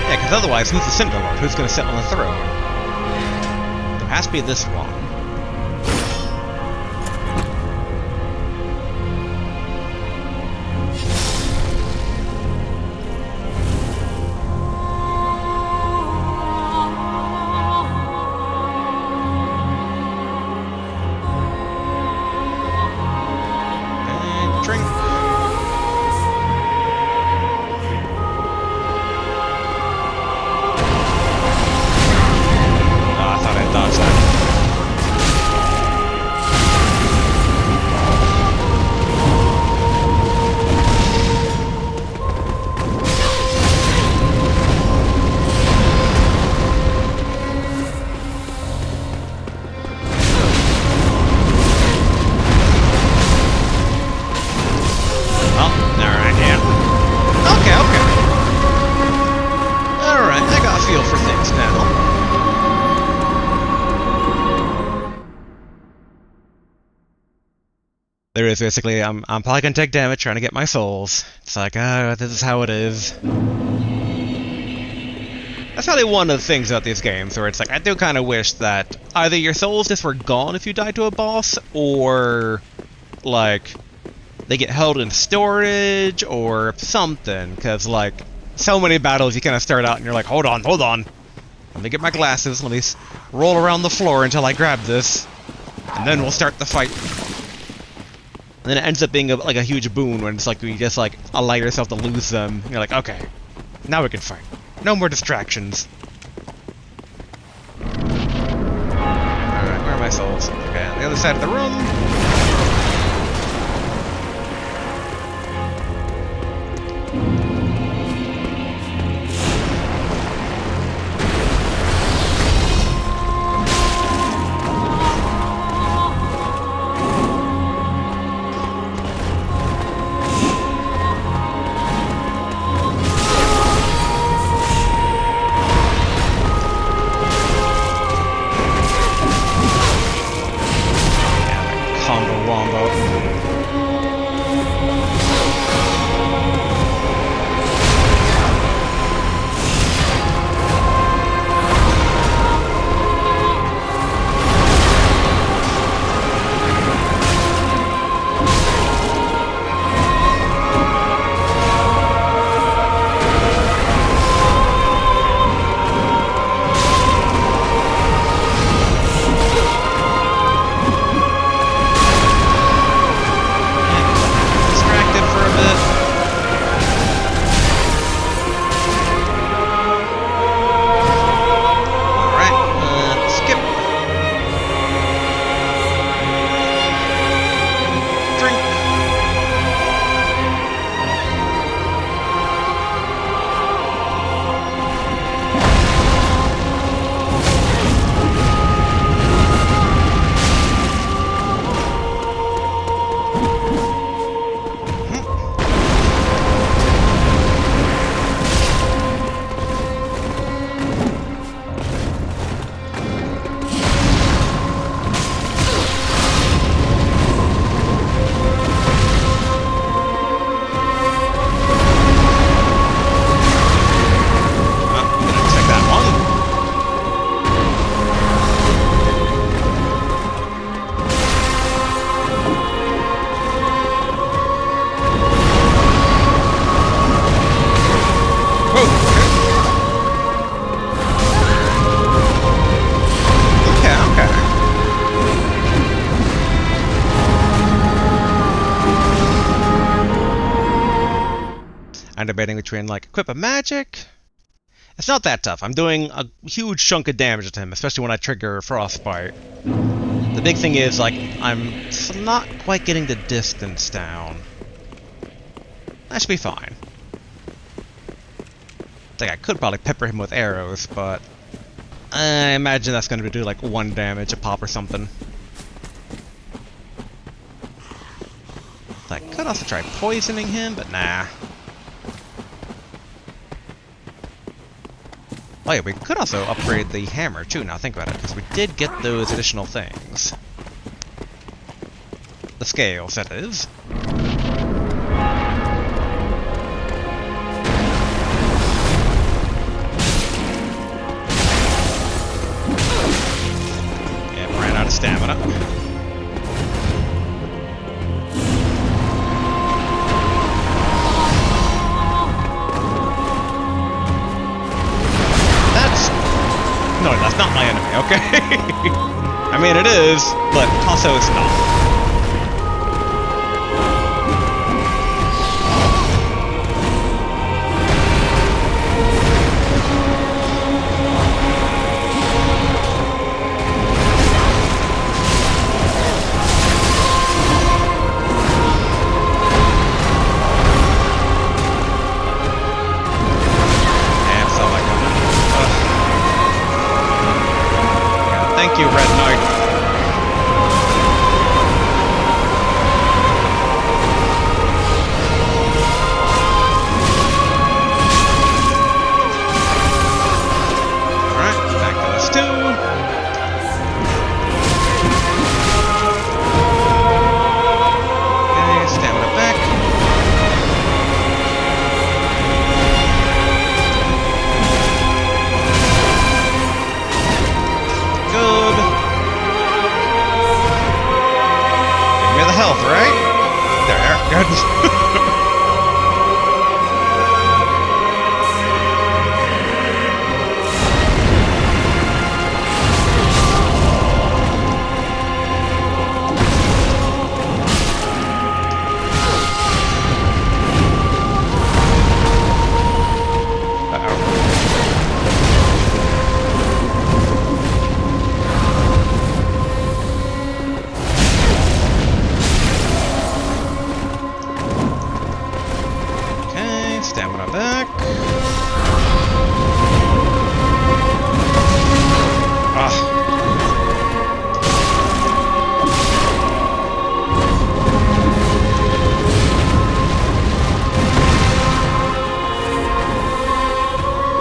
Yeah, because otherwise, who's the Cinder Lord? Who's going to sit on the throne? There has to be this one. There is basically, I'm probably gonna take damage trying to get my souls. It's like, this is how it is. That's probably one of the things about these games, where it's like, I do kind of wish that either your souls just were gone if you died to a boss, or like, they get held in storage or something, because, like, so many battles you kind of start out and you're like, hold on, let me get my glasses, let me roll around the floor until I grab this, and then we'll start the fight. And then it ends up being like a huge boon when it's like you just like allow yourself to lose them. And you're like, okay, now we can fight. No more distractions. Alright, where are my souls? Okay, on the other side of the room. I'm debating between, like, equip a magic. It's not that tough. I'm doing a huge chunk of damage to him, especially when I trigger Frostbite. The big thing is, like, I'm not quite getting the distance down. That should be fine. Like, I could probably pepper him with arrows, but I imagine that's going to do, like, 1 damage a pop or something. I could also try poisoning him, but nah. Oh yeah, we could also upgrade the hammer too, now think about it, because we did get those additional things. The scales, that is. Yeah, ran out of stamina. No, that's not my enemy, okay? I mean, it is, but also it's not. Thank you, Red Knight. Alright, back to this too. Okay, stamina back. Good. Give me the health, right? good. Stamina back.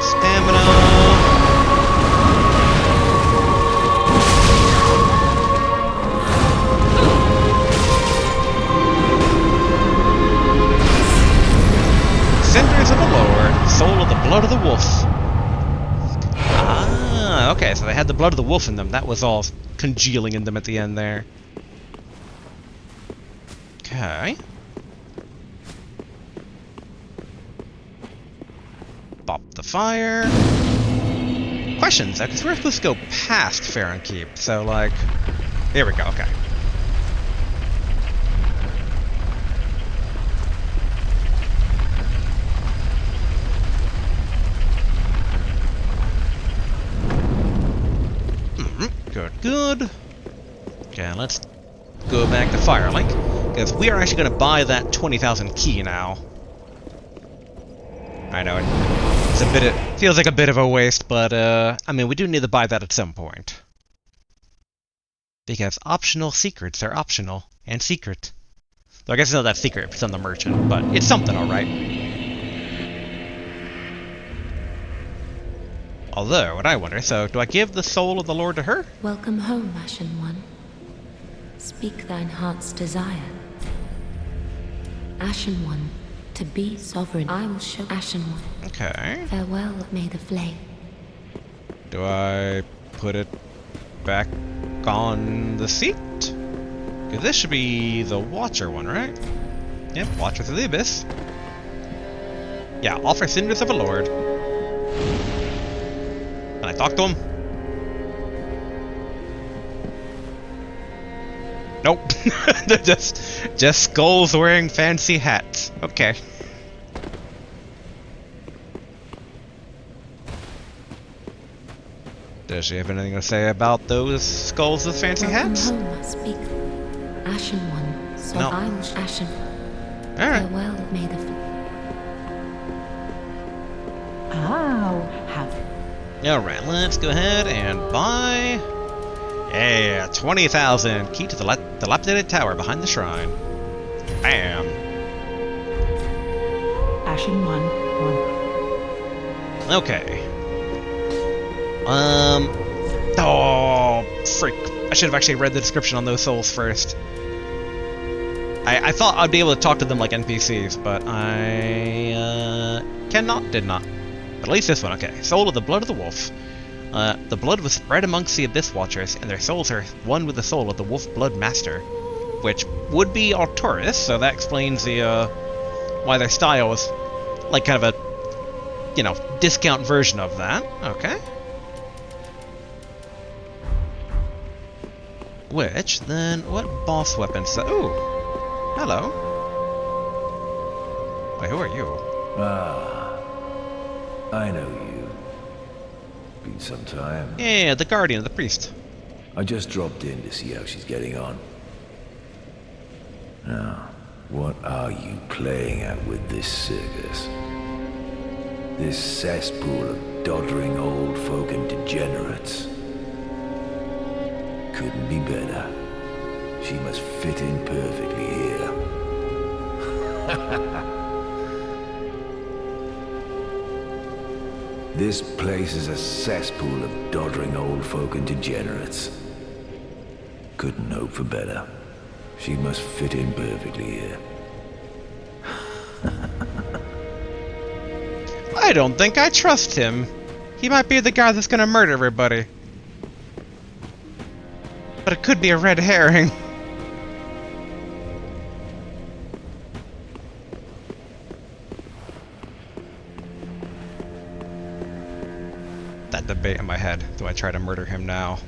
Stamina. Cinders of the Lord, soul of the blood of the wolf. Ah, okay, so they had the blood of the wolf in them. That was all congealing in them at the end there. Okay. Bop the fire. Questions, though, because we're supposed to go past Farron Keep, so, like... Here we go, okay. Good. Okay, let's go back to Firelink, because we are actually going to buy that 20,000 key now. I know, it's a bit. It feels like a bit of a waste, but I mean, we do need to buy that at some point. Because optional secrets are optional and secret. Though I guess it's not that secret if it's on the merchant, but it's something, all right. Although, what I wonder, so do I give the soul of the Lord to her? Welcome home, Ashen One. Speak thine heart's desire. Ashen One, to be sovereign, I will show Ashen One. Okay. Farewell, may the flame. Do I put it back on the seat? Because this should be the Watcher one, right? Yep, Watcher through the Abyss. Yeah, offer Cinders of a Lord. Can I talk to him? Nope. They're just skulls wearing fancy hats. Okay. Does she have anything to say about those skulls with fancy hats? Welcome home, speak. Ashen One, so No. I will Ashen. Alright. Farewell, may the Alright, let's go ahead and buy... Yeah, 20,000. Key to the dilapidated tower behind the shrine. Bam. Ashen 1. Okay. Oh, freak. I should have actually read the description on those souls first. I thought I'd be able to talk to them like NPCs, but I did not. But at least this one, okay. Soul of the blood of the wolf. The blood was spread amongst the Abyss Watchers, and their souls are one with the soul of the Wolf Blood Master, which would be Artorias, so that explains the why their style is like kind of a, you know, discount version of that. Okay. Which, then, what boss weapons? Ooh! Hello. Wait, who are you? Ah, I know you. Been some time. Yeah, the Guardian, the Priest. I just dropped in to see how she's getting on. Now, what are you playing at with this circus? This cesspool of doddering old folk and degenerates. Couldn't be better. She must fit in perfectly here. This place is a cesspool of doddering old folk and degenerates. Couldn't hope for better. She must fit in perfectly here. I don't think I trust him. He might be the guy that's gonna murder everybody. But it could be a red herring. that debate in my head. Do I try to murder him now?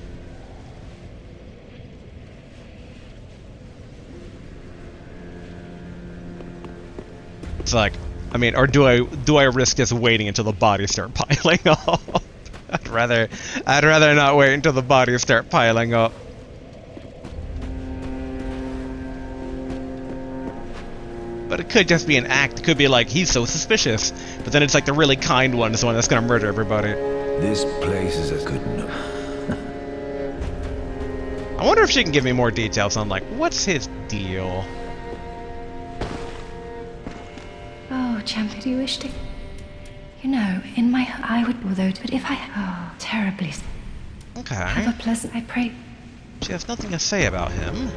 It's like, I mean, or do I risk just waiting until the bodies start piling up? I'd rather not wait until the bodies start piling up. But it could just be an act. It could be like, he's so suspicious. But then it's like the really kind one is the one that's gonna murder everybody. This place is a good enough. I wonder if she can give me more details on, like, what's his deal? Oh, champ, do you wish to... You know, in my... I would... Although... But if I... Oh, terribly... Okay. Have a pleasant... I pray... She has nothing to say about him.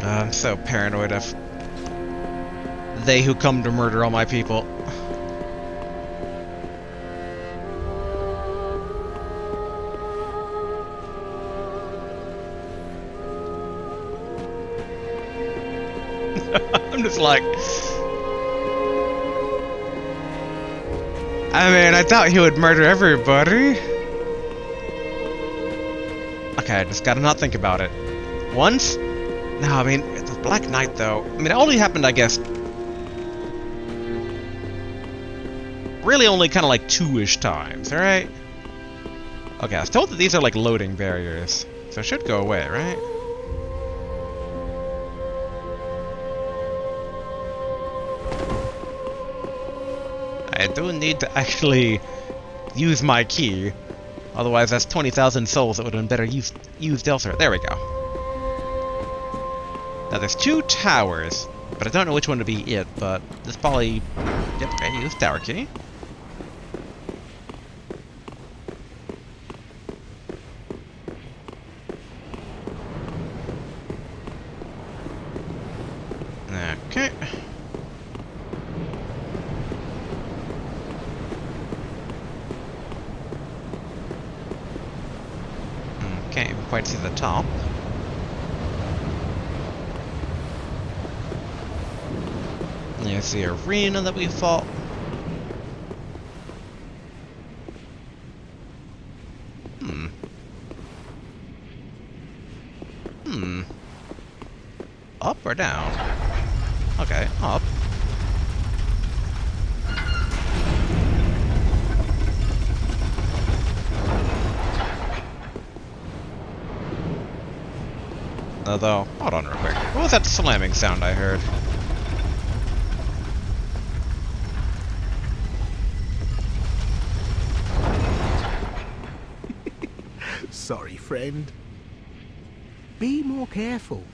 I'm so paranoid of they who come to murder all my people. I'm just like... I mean, I thought he would murder everybody. Okay, I just gotta not think about it. Once? No, I mean, it's a Black Knight, though. I mean, it only happened, I guess... really only kind of like 2-ish times, alright? Okay, I was told that these are like loading barriers. So it should go away, right? I do need to actually use my key. Otherwise, that's 20,000 souls that would have been better used elsewhere. There we go. Now, there's 2 towers, but I don't know which one to be it, but this probably... Yep, okay, use tower key. Okay. Can't even quite see the top. There's the arena that we fought. Up or down? Okay, up. Although, hold on real quick. What was that slamming sound I heard? Sorry, friend. Be more careful.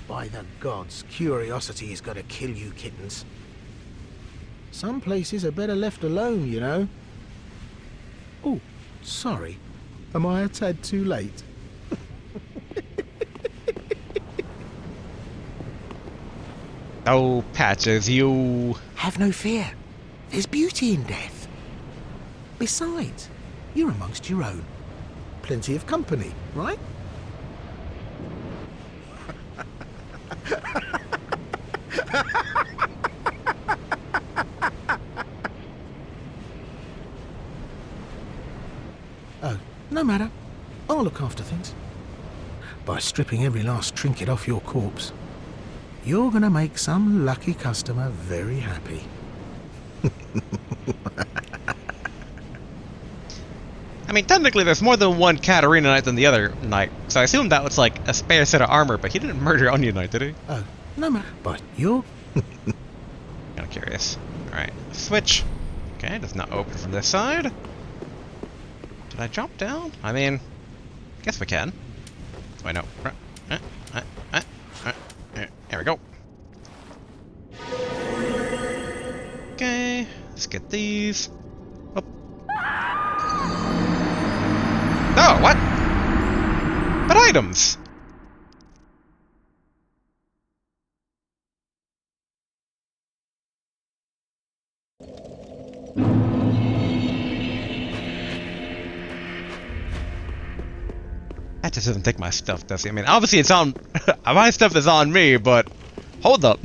By the gods, curiosity is gonna kill you, kittens. Some places are better left alone, you know. Oh, sorry. Am I a tad too late? Oh, Patches, you... Have no fear. There's beauty in death. Besides, you're amongst your own. Plenty of company, right? Oh, no matter. I'll look after things. By stripping every last trinket off your corpse, you're gonna make some lucky customer very happy. I mean, technically there's more than one Katarina Knight than the other Knight, so I assume that was like a spare set of armor, but he didn't murder Onion Knight, did he? Oh, no matter. But you're... Kinda curious. Alright, switch. Okay, does not open from this side. Did I jump down? I mean, guess we can. Wait, no. There we go. Okay, let's get these. Oh. Oh, what? But items! That just doesn't take my stuff, does it? I mean, obviously it's on... my stuff is on me, but... Hold up.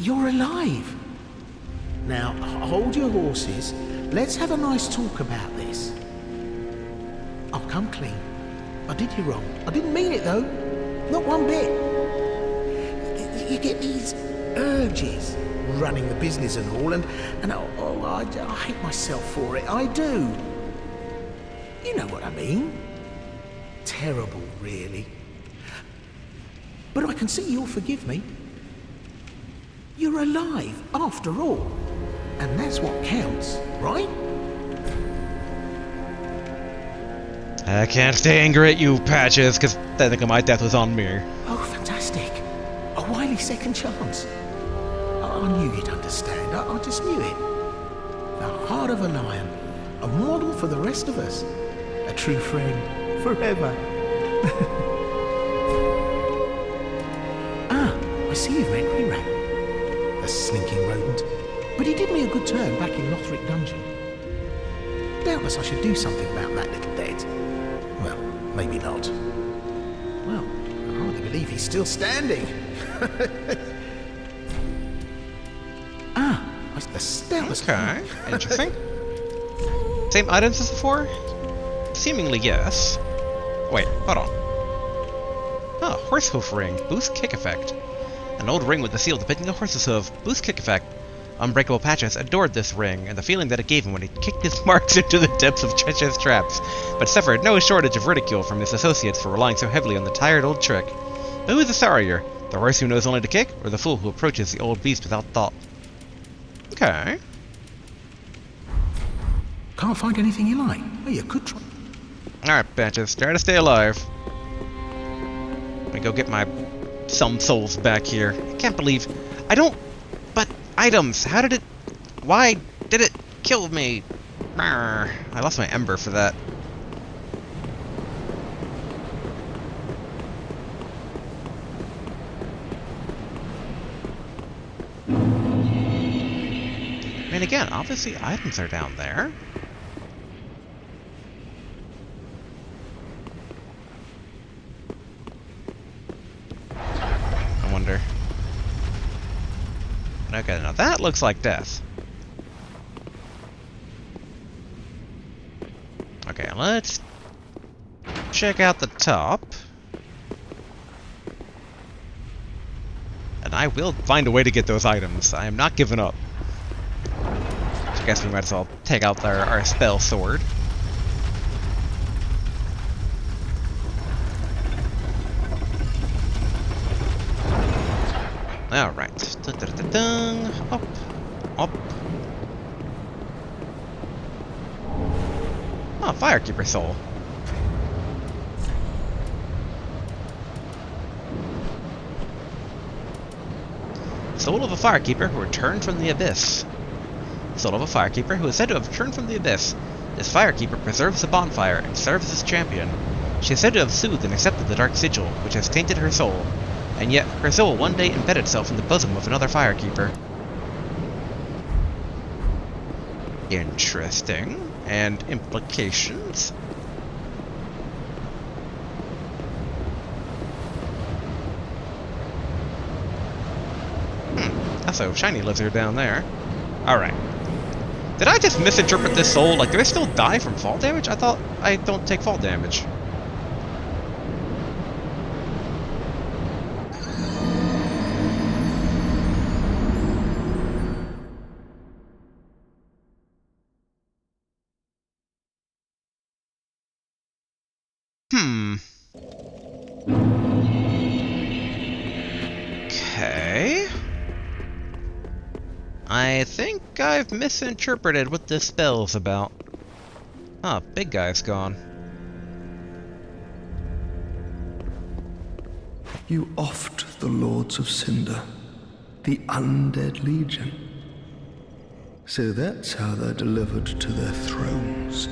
You're alive. Now, hold your horses. Let's have a nice talk about this. I'll come clean. I did you wrong. I didn't mean it, though. Not one bit. You get these urges, running the business and all, and I hate myself for it. I do. You know what I mean. Terrible, really. But I can see you'll forgive me. You're alive, after all. And that's what counts, right? I can't stay angry at you, Patches, because technically my death was on me. Oh, fantastic. A wily second chance. I knew you'd understand. I just knew it. The heart of a lion. A model for the rest of us. A true friend. Forever. I see you've met Rerak. The slinking rodent. But he did me a good turn back in Lothric Dungeon. Doubtless I should do something about that little dead. Well, maybe not. Well, I hardly believe he's still standing. The stoutest. Okay, interesting. Same items as before? Seemingly, yes. Wait, hold on. Oh, horse hoof ring. Boost kick effect. An old ring with the seal depicting a horse's hoof. Boost kick effect. Unbreakable Patches adored this ring, and the feeling that it gave him when he kicked his marks into the depths of treacherous traps, but suffered no shortage of ridicule from his associates for relying so heavily on the tired old trick. But who is the sorrier? The horse who knows only to kick, or the fool who approaches the old beast without thought? Okay. Can't find anything you like. Oh, you could try. Alright, Patches, try to stay alive. Let me go get my some souls back here. I can't believe... I don't... But items, how did it... Why did it kill me? Arrgh, I lost my ember for that. I mean, again, obviously items are down there. I wonder. Okay, now that looks like death. Okay, let's check out the top. And I will find a way to get those items. I am not giving up. I guess we might as well take out our spell sword. Alright. Up. Up. Oh, Firekeeper soul. Soul of a Firekeeper who returned from the Abyss. Soul of a Firekeeper who is said to have returned from the Abyss. This Firekeeper preserves the bonfire and serves as champion. She is said to have soothed and accepted the dark sigil, which has tainted her soul. And yet, her soul one day embed itself in the bosom of another Firekeeper. Interesting. And implications? That's a shiny lizard down there. Alright. Did I just misinterpret this soul? Like, do I still die from fall damage? I thought I don't take fall damage. Okay. I think I've misinterpreted what this spell's about. Ah, big guy's gone. You offed the Lords of Cinder, the Undead Legion. So that's how they're delivered to their thrones.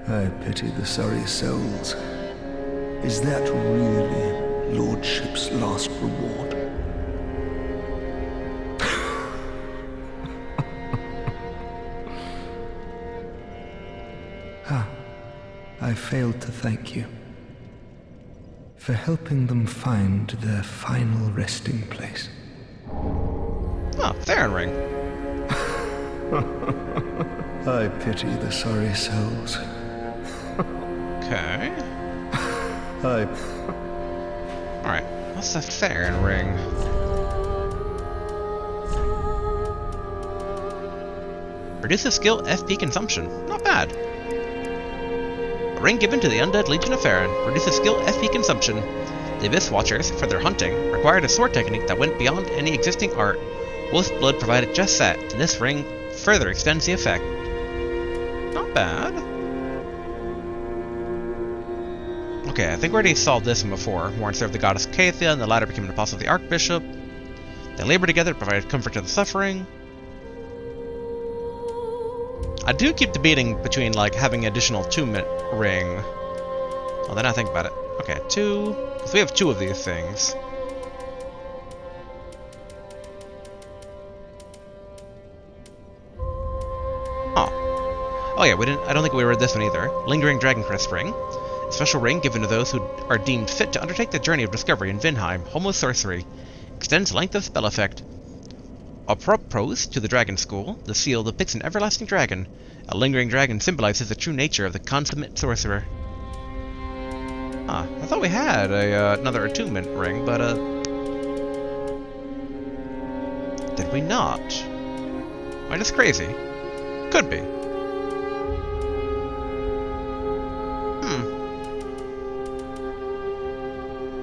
I pity the sorry souls. Is that really Lordship's last reward? I failed to thank you. for helping them find their final resting place. Oh, Theron ring. I pity the sorry souls. Okay. I... Alright, what's the Theron ring? Reduces skill FP consumption. Not bad. A ring given to the Undead Legion of Farron. Reduces skill FP consumption. The Abyss Watchers, for their hunting, required a sword technique that went beyond any existing art. Wolf's blood provided just that, and this ring further extends the effect. Not bad. Okay, I think we already saw this one before. Warren served the goddess Cathia, and the latter became an apostle of the Archbishop. They labored together to provide comfort to the suffering. I do keep debating between, like, having an additional attunement ring. Well, then I think about it. Okay, 2. Because we have 2 of these things. Oh yeah, I don't think we read this one either. Lingering Dragon Crest Ring. A special ring given to those who are deemed fit to undertake the journey of discovery in Vinheim. Homo sorcery. Extends length of spell effect. Apropos to the Dragon School, the seal depicts an everlasting dragon. A lingering dragon symbolizes the true nature of the consummate sorcerer. I thought we had another attunement ring, but did we not? Am I just crazy? Could be.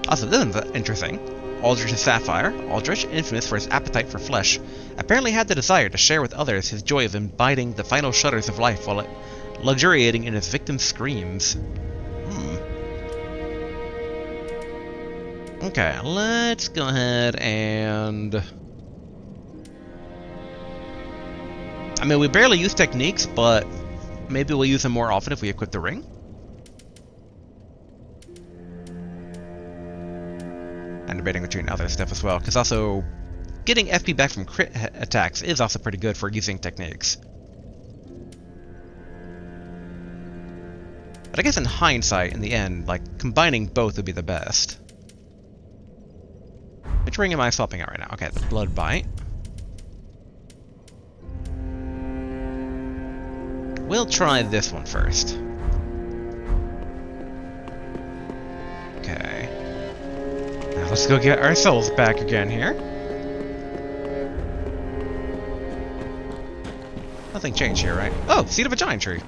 Also, this one's interesting. Aldrich's Sapphire. Aldrich, infamous for his appetite for flesh, apparently had the desire to share with others his joy of imbibing the final shudders of life while luxuriating in his victim's screams. Okay, let's go ahead and... I mean, we barely use techniques, but maybe we'll use them more often if we equip the ring. And debating between other stuff as well, because also getting FP back from crit attacks is also pretty good for using techniques. But I guess in hindsight, in the end, like, combining both would be the best. Which ring am I swapping out right now? Okay, the Blood Bite. We'll try this one first. Okay. Now let's go get our souls back again here. Nothing changed here, right? Oh, Seed of a Giant Tree.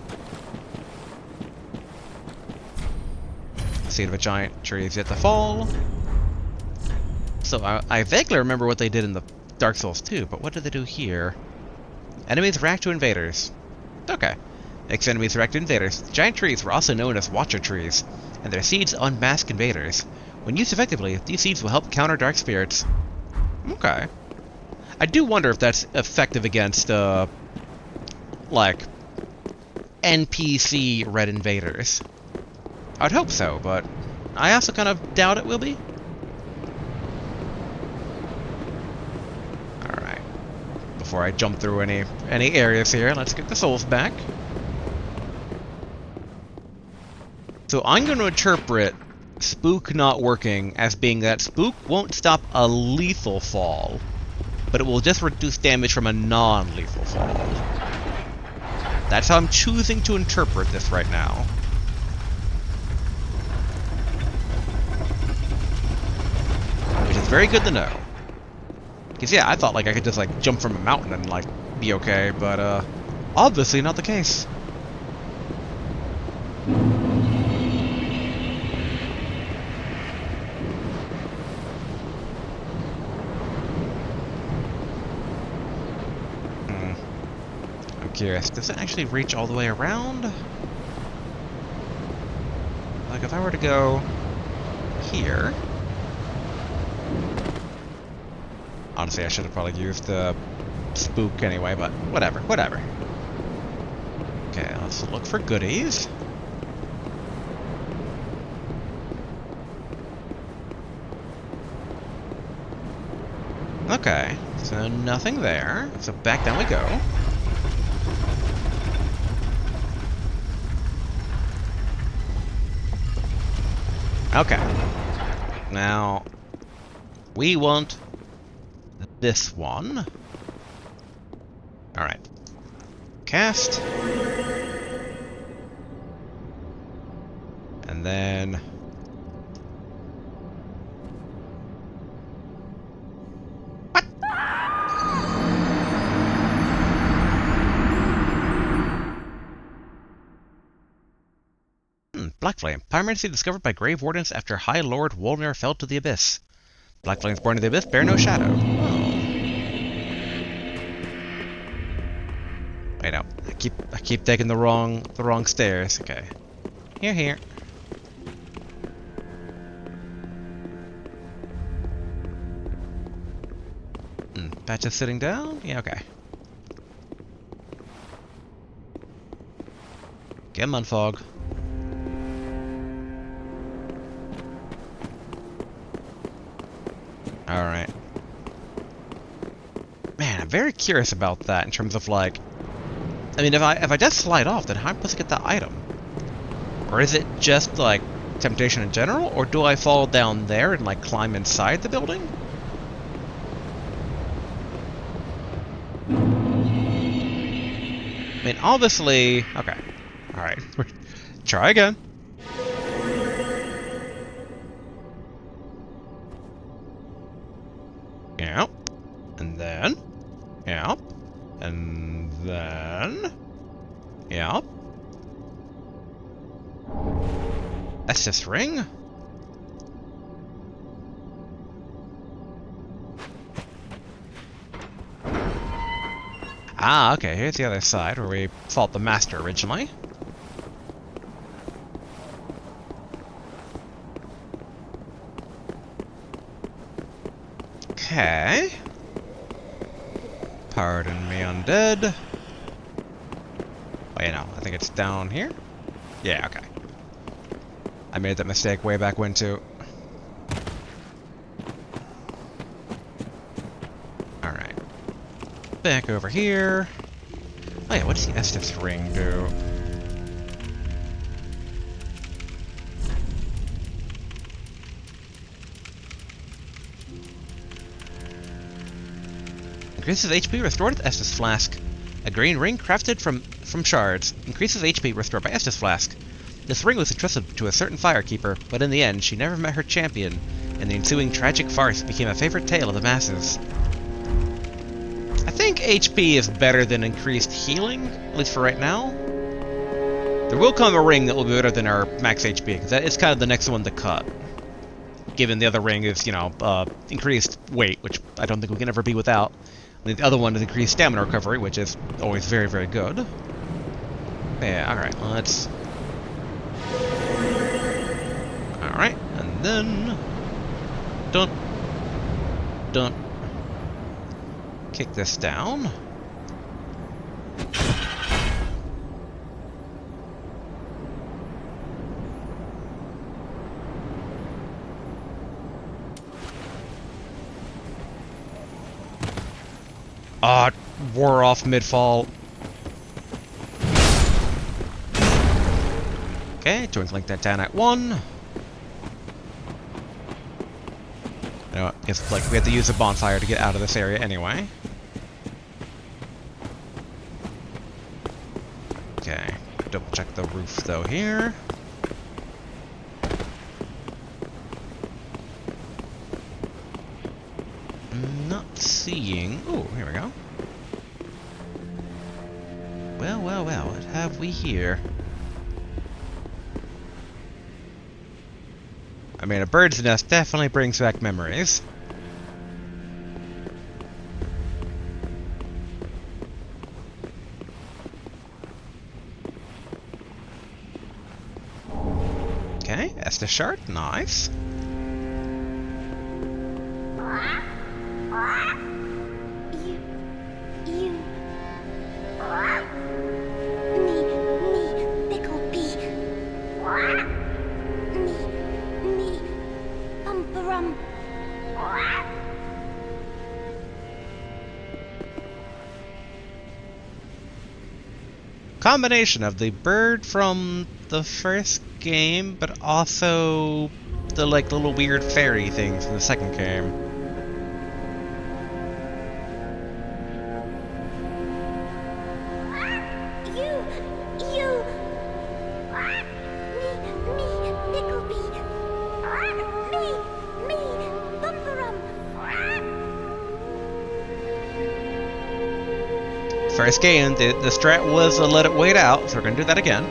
Seed of a Giant Tree is yet to fall. So I vaguely remember what they did in the Dark Souls 2, but what did they do here? Enemies react to invaders. Okay. Makes enemies react to invaders. Giant trees were also known as Watcher trees, and their seeds unmask invaders. When used effectively, these seeds will help counter dark spirits. Okay. I do wonder if that's effective against, like, NPC red invaders. I'd hope so, but I also kind of doubt it will be. Alright. Before I jump through any areas here, let's get the souls back. So I'm going to interpret Spook not working as being that Spook won't stop a lethal fall, but it will just reduce damage from a non-lethal fall. That's how I'm choosing to interpret this right now. Which is very good to know. Because yeah, I thought like I could just like jump from a mountain and like be okay, but obviously not the case. Curious, does it actually reach all the way around? Like if I were to go here, honestly I should have probably used the Spook anyway, but whatever. Okay, let's look for goodies. Okay, so nothing there, so back down we go. Okay. Now, we want this one. Alright. Cast. And then... What? Black Flame. Pyromancy discovered by Grave Wardens after High Lord Wolnir fell to the Abyss. Black Flames born in the Abyss bear no shadow. Oh. Wait, no. I keep taking the wrong stairs. Okay. Here. Patch is sitting down? Yeah, okay. Get him, Unfog. Alright. Man, I'm very curious about that in terms of like... I mean, if I just slide off, then how am I supposed to get that item? Or is it just like temptation in general? Or do I fall down there and like climb inside the building? I mean, obviously... Okay. Alright. Try again. Yep. And then... Yep. And then... Yep. Estus ring? Ah, okay, here's the other side where we fought the master originally. Okay. Pardon me, undead. Wait, no, I think it's down here? Yeah, okay. I made that mistake way back when, too. Alright. Back over here. Oh yeah, what does the Estus ring do? Increases HP restored with Estus Flask. A green ring crafted from shards. Increases HP restored by Estus Flask. This ring was entrusted to a certain firekeeper, but in the end, she never met her champion, and the ensuing tragic farce became a favorite tale of the masses. I think HP is better than increased healing, at least for right now. There will come a ring that will be better than our max HP, because that is kind of the next one to cut. Given the other ring is, you know, increased weight, which I don't think we can ever be without. And the other one is increased stamina recovery, which is always very, very good. Yeah, alright, let's... Alright, and then... Don't kick this down. Ah, it wore off mid-fall. Okay, twinkling that down at 1. You know, it's like we have to use a bonfire to get out of this area anyway. Okay, double check the roof though here. Not seeing... Oh, here we go. Well, what have we here? I mean, a bird's nest definitely brings back memories. Okay, Estus shard, nice. Combination of the bird from the first game, but also the like little weird fairy things in the second game. First game, the strat was let it wait out, so we're gonna do that again.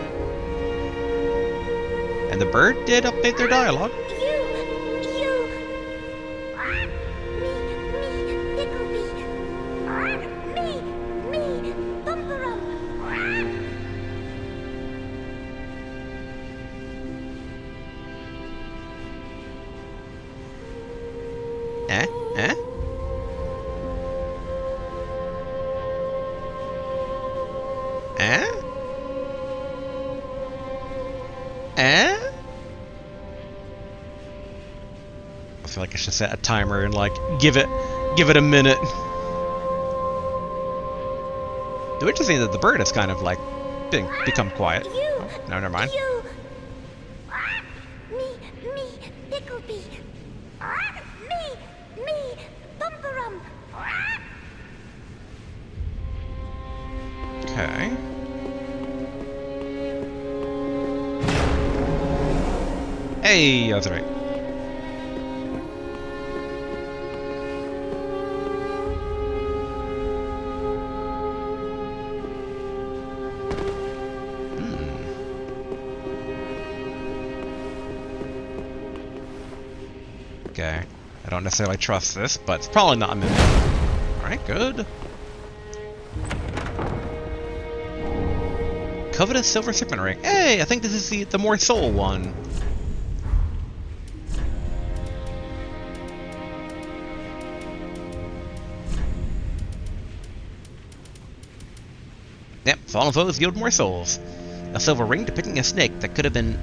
And the bird did update their dialogue. Eh? Eh? Eh? Eh? I feel like I should set a timer and like give it a minute. The interesting is that the bird has kind of like become quiet. Oh, no, never mind. Okay. Hey, that's right. Okay. I don't necessarily trust this, but it's probably not a minute. Alright, good. Covetous silver signet ring. Hey, I think this is the more soul one. Yep, fallen foes yield more souls. A silver ring depicting a snake that could have been,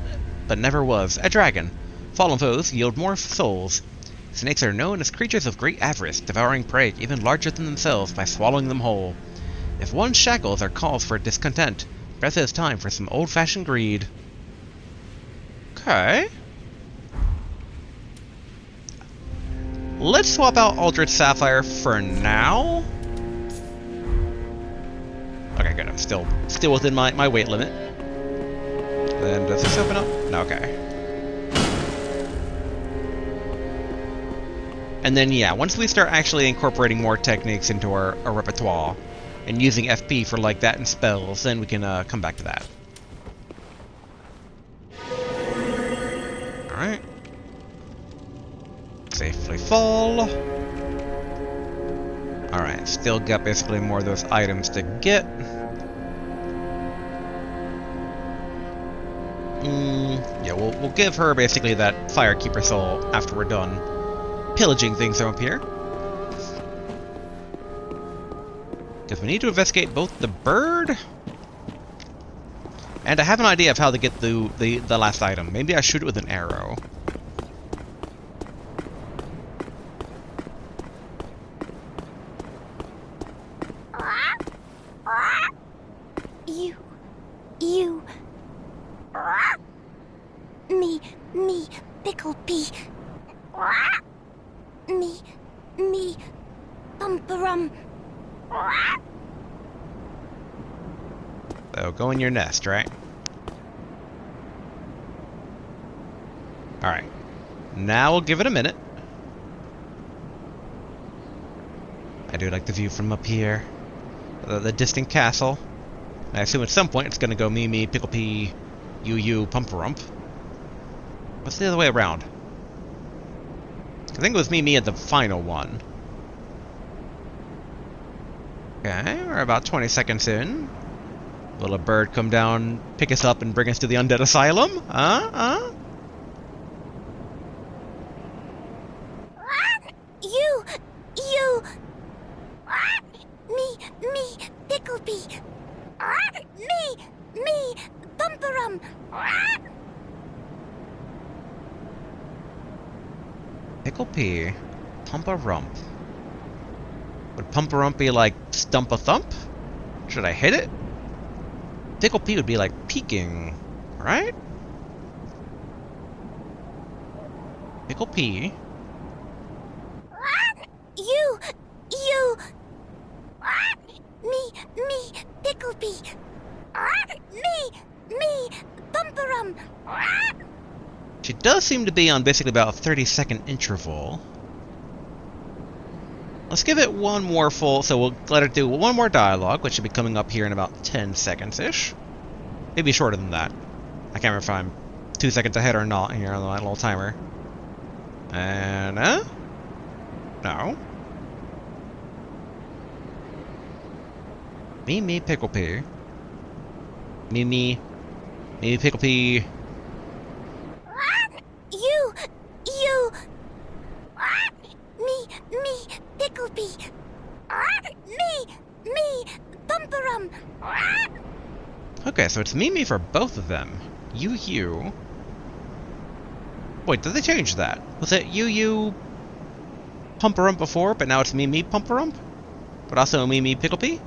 but never was, a dragon. Fallen foes yield more souls. Snakes are known as creatures of great avarice, devouring prey even larger than themselves by swallowing them whole. If one's shackles are cause for discontent, perhaps it is time for some old-fashioned greed. Okay. Let's swap out Aldrich Sapphire for now. Okay, good. I'm still within my weight limit. Then does this open up? No, okay. And then yeah, once we start actually incorporating more techniques into our repertoire and using FP for like that and spells, then we can come back to that. Alright. Safely fall. Alright, still got basically more of those items to get. Yeah, we'll give her basically that Firekeeper soul after we're done pillaging things from up here. Because we need to investigate both the bird and I have an idea of how to get the last item. Maybe I shoot it with an arrow. Me, Picklebee. Me, Bumperum. So go in your nest, right? Alright. Now we'll give it a minute. I do like the view from up here. The distant castle. I assume at some point it's gonna go me, Picklebee, you, Pumperump. What's the other way around? I think it was me at the final one. Okay, we're about 20 seconds in. Will a bird come down, pick us up, and bring us to the Undead Asylum? You! Me, Picklebee. Me, Bumperum. Picklebee, Pumperump. Would Pumperump be like Stump a Thump? Should I hit it? Picklebee would be like peeking, right? Pickle P. You. Me, Pickleby. Me, Bumperum. She does seem to be on basically about a 30-second interval. Let's give it one more full, so we'll let her do one more dialogue, which should be coming up here in about 10 seconds-ish. Maybe shorter than that. I can't remember if I'm 2 seconds ahead or not here on my little timer. And, no. Me, Pickle P. Me, Pickle P. You. Me, Pickleby. Me, Bumperum. Okay, so it's me for both of them. You. Wait, did they change that? Was it you, Pumperump before, but now it's me, Pumperump? But also me, Pickleby?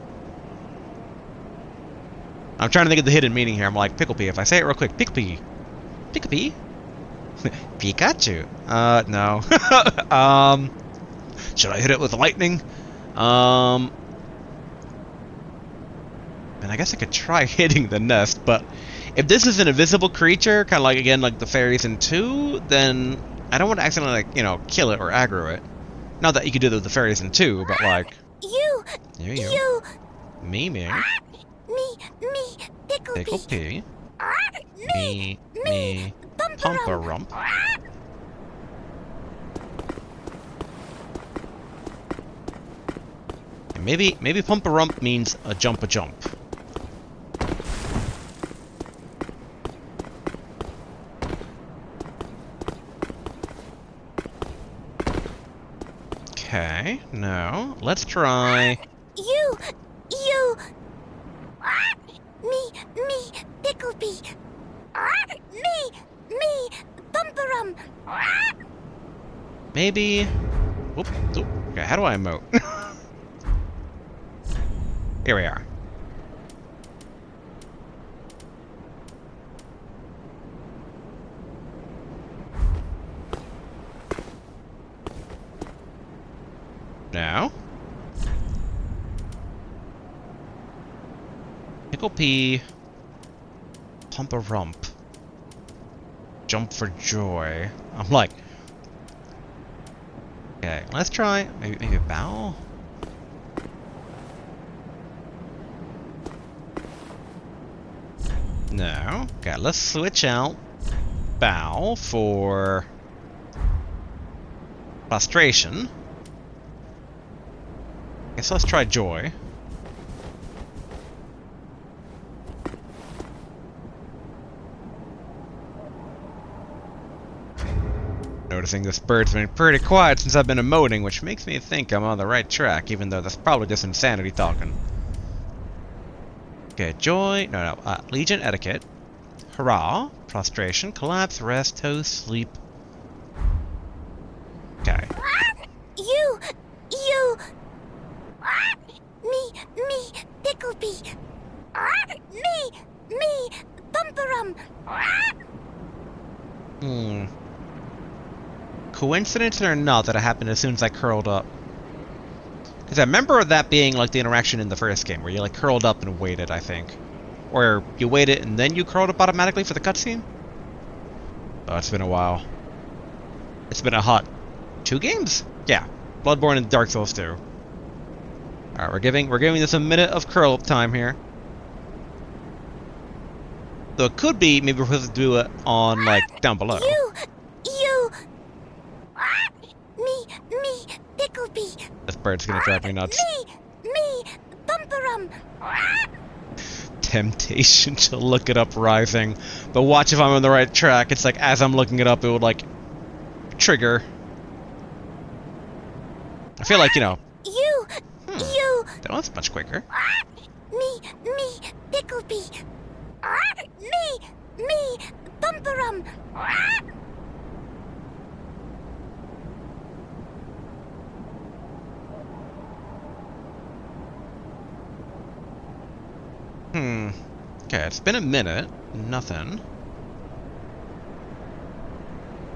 I'm trying to think of the hidden meaning here. I'm like, Pickleby. If I say it real quick, Pickleby. Pickleby? Pikachu. No. Should I hit it with lightning? And I guess I could try hitting the nest, but if this is an invisible creature, kind of like, again, like the fairies in 2, then I don't want to accidentally, like, you know, kill it or aggro it. Not that you could do that with the fairies in 2, but like... You. Me, Pickleby. Pickle P. Me, Pumperump. And maybe Pumperump means a jump. Okay, no. Let's try... You. Me, Pickleby. Me, Bumperum. Maybe... Oop. Okay, how do I emote? Here we are. Now. Pickle P. Pumperump. Jump for joy. I'm like... Okay, let's try... Maybe bow? No. Okay, let's switch out bow for... frustration. Guess let's try joy. Noticing this bird's been pretty quiet since I've been emoting, which makes me think I'm on the right track, even though that's probably just insanity talking. Okay, joy, no, Legion etiquette. Hurrah, prostration, collapse, rest, toast, sleep. Okay. You. Me, Pickleby. Me, Bumperum. Coincidence or not that it happened as soon as I curled up? Because I remember that being like the interaction in the first game, where you like curled up and waited, I think. Or you waited and then you curled up automatically for the cutscene? Oh, it's been a while. It's been a hot 2 games? Yeah. Bloodborne and Dark Souls 2. Alright, we're giving this a minute of curl up time here. Though it could be maybe we're supposed to do it on like down below. You. Me, Pickleby. This bird's gonna drive me nuts. Me, Bumperum. Temptation to look it up rising. But watch if I'm on the right track. It's like as I'm looking it up, it would like trigger. I feel like, you know. You. That one's much quicker. Me, Pickleby. Me, Bumperum. Okay, it's been a minute. Nothing.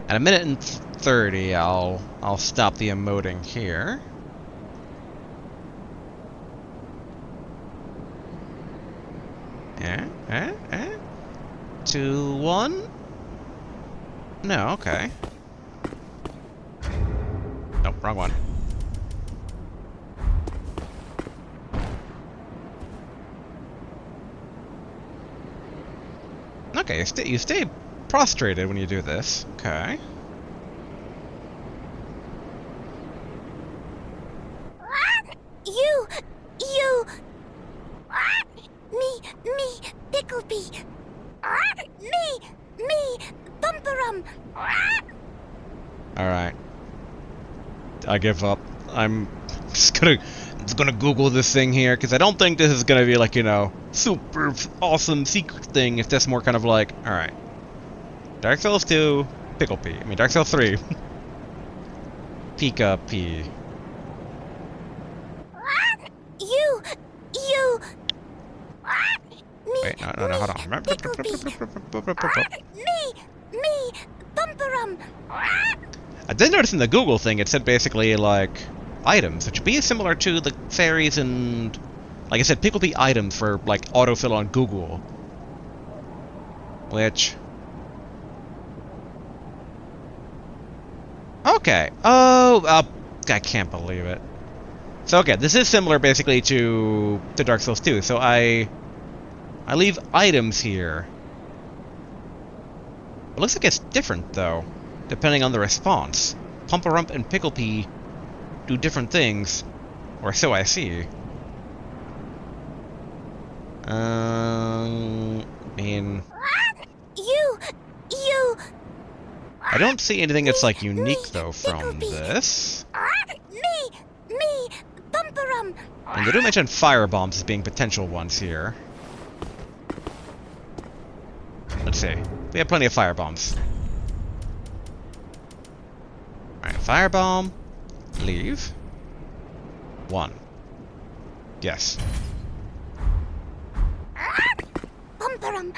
At a minute and 30, I'll stop the emoting here. Eh? 2, 1? No, okay. Nope, wrong one. Okay, you stay prostrated when you do this. Okay. You! Me, Pickleby! Me, Bumperum! Alright. I give up. I'm just gonna Google this thing here, because I don't think this is gonna be like, you know, super awesome secret thing. It's just more kind of like, alright. Dark Souls 2, Pickle P. I mean, Dark Souls 3. Pika P. You! Wait, no, hold on. Me, Bumperum! I did notice in the Google thing, it said basically, like, items, which would be similar to the fairies and, like I said, Pickle P items for, like, autofill on Google. Which... Okay. Oh, I can't believe it. So, okay, this is similar, basically, to Dark Souls 2. So, I leave items here. It looks like it's different, though, depending on the response. Pumperump and Pickle Pea do different things, or so I see. I mean... You! I don't see anything that's, like, unique, though, from this. Me, Bumperum! And they do mention fire bombs as being potential ones here. Let's see. We have plenty of fire bombs. Alright, firebomb. Leave. 1. Yes. Bumperum!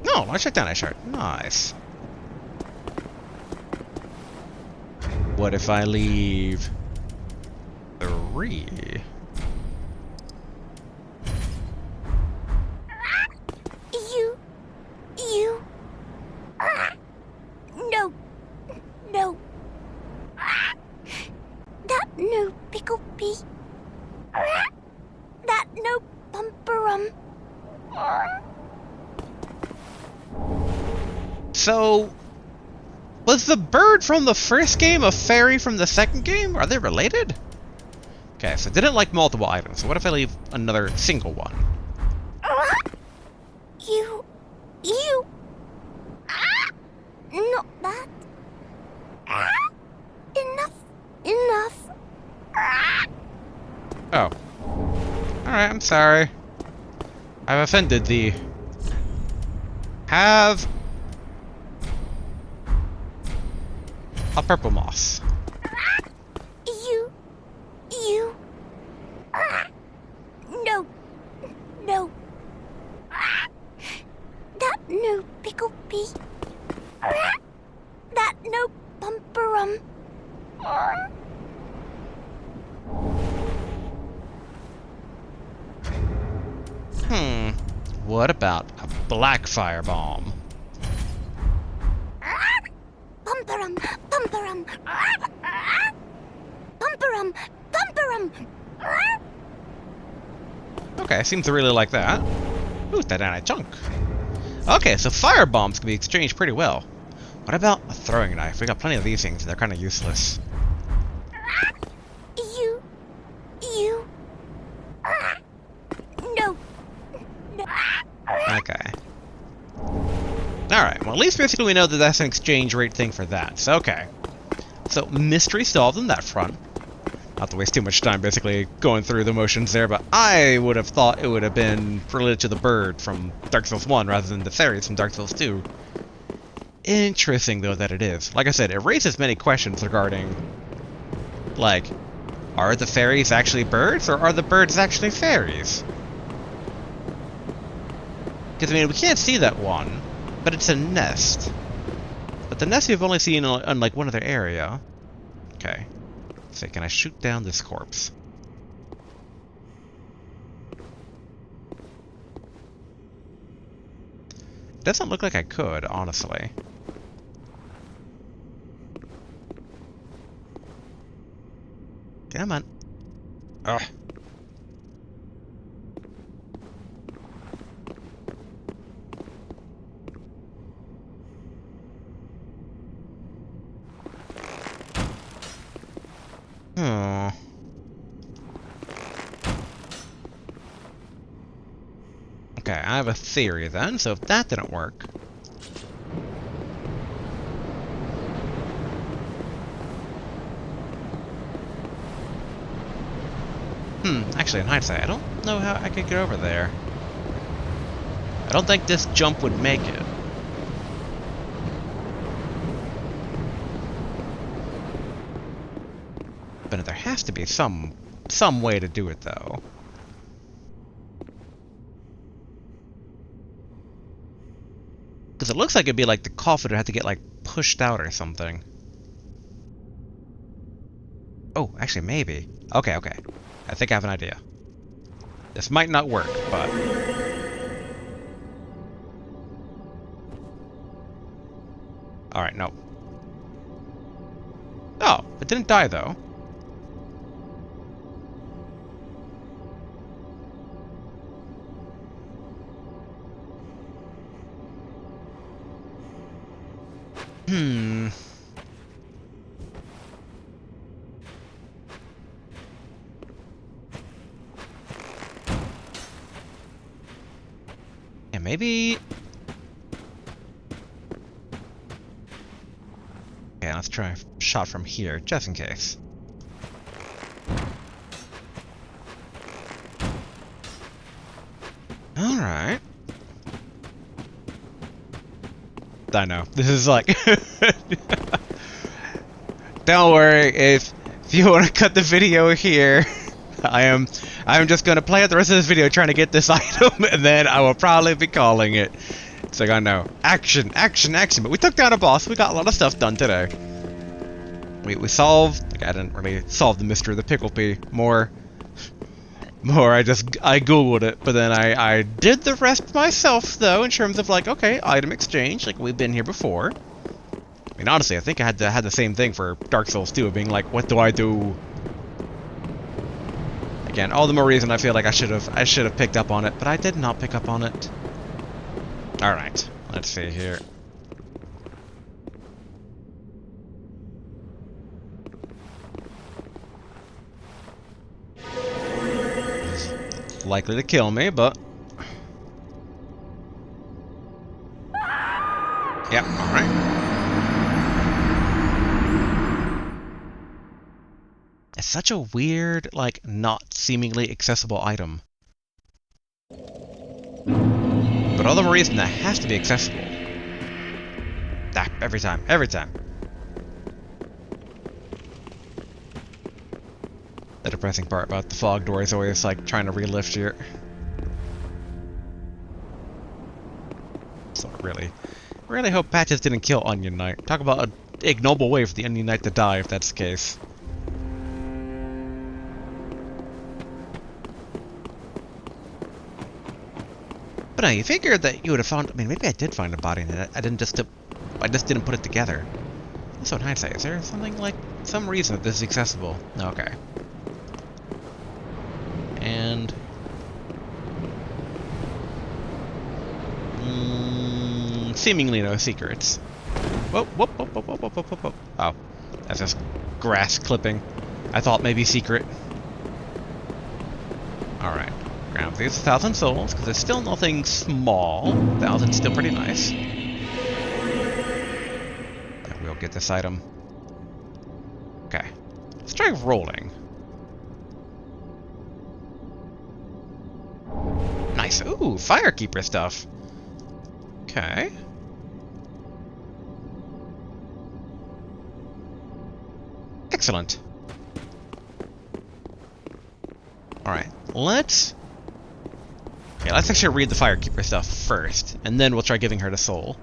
No, I shut down, I shut. Nice. What if I leave 3? You. No. That no Pickle Pea. That no Bumperum. So, was the bird from the first game a fairy from the second game? Are they related? Okay, so I didn't like multiple items. So what if I leave another single one? You. Not that. Enough. Oh. Alright, I'm sorry. I've offended thee. Have a purple moss. You. No. That no Pickle Pea. That no Bumperum. What about a black fire bomb? Bumperum. Okay, I seem to really like that. Ooh, that and a chunk. Okay, so fire bombs can be exchanged pretty well. What about a throwing knife? We got plenty of these things, and they're kind of useless. You. No. Okay. Alright, well at least basically we know that that's an exchange rate thing for that, so okay. So, mystery solved on that front. Not to waste too much time basically going through the motions there, but I would have thought it would have been related to the bird from Dark Souls 1 rather than the fairies from Dark Souls 2. Interesting though that it is. Like I said, it raises many questions regarding, like, Are the fairies actually birds, or are the birds actually fairies? Because, I mean, we can't see that one, but it's a nest. But the nest we've only seen on like, one other area. Okay. So, can I shoot down this corpse? Doesn't look like I could, honestly. Come on. Ugh. Hmm. Okay, I have a theory then, so if that didn't work... Actually, in hindsight, I don't know how I could get over there. I don't think this jump would make it. But there has to be some way to do it, though. Because it looks like it'd be like the coffin would have to get, like, pushed out or something. Oh, actually, maybe. Okay, okay. I think I have an idea. This might not work, but... Alright, no. Oh, it didn't die, though. Yeah, maybe... Okay, let's try a shot from here, just in case. Alright. I know. This is like... Don't worry, if you want to cut the video here, I'm just going to play out the rest of this video trying to get this item, and then I will probably be calling it. It's like, I know. Action, action, action. But we took down a boss. We got a lot of stuff done today. We solved... Like, I didn't really solve the mystery of the pickle pea. More, I googled it, but then I did the rest myself, though, in terms of, like, okay, item exchange, like, we've been here before. I mean, honestly, I think I had the same thing for Dark Souls 2, being like, what do I do? Again, all the more reason I feel like I should have picked up on it, but I did not pick up on it. Alright, let's see here. It's likely to kill me, but... Yep, alright. It's such a weird, like, not seemingly accessible item. But all the more reason that has to be accessible. Ah, every time, every time. The depressing part about the fog door is always, like, trying to relift here. So really hope Patches didn't kill Onion Knight. Talk about an ignoble way for the Onion Knight to die, if that's the case. But no, you figured that you would have found... I mean, maybe I did find a body in it. I just didn't put it together. Also, in hindsight, is there something like... some reason that this is accessible? No, okay. And... seemingly no secrets. Whoop, whoop, whoop, whoop, whoop, whoop, whoop, whoop. Oh, that's just grass clipping. I thought maybe secret. Alright. Grab these 1,000 souls, because it's still nothing small. 1,000's still pretty nice. And we'll get this item. Okay. Let's try rolling. Nice. Ooh, Firekeeper stuff. Okay. Excellent. Alright, let's actually read the Firekeeper stuff first, and then we'll try giving her the soul.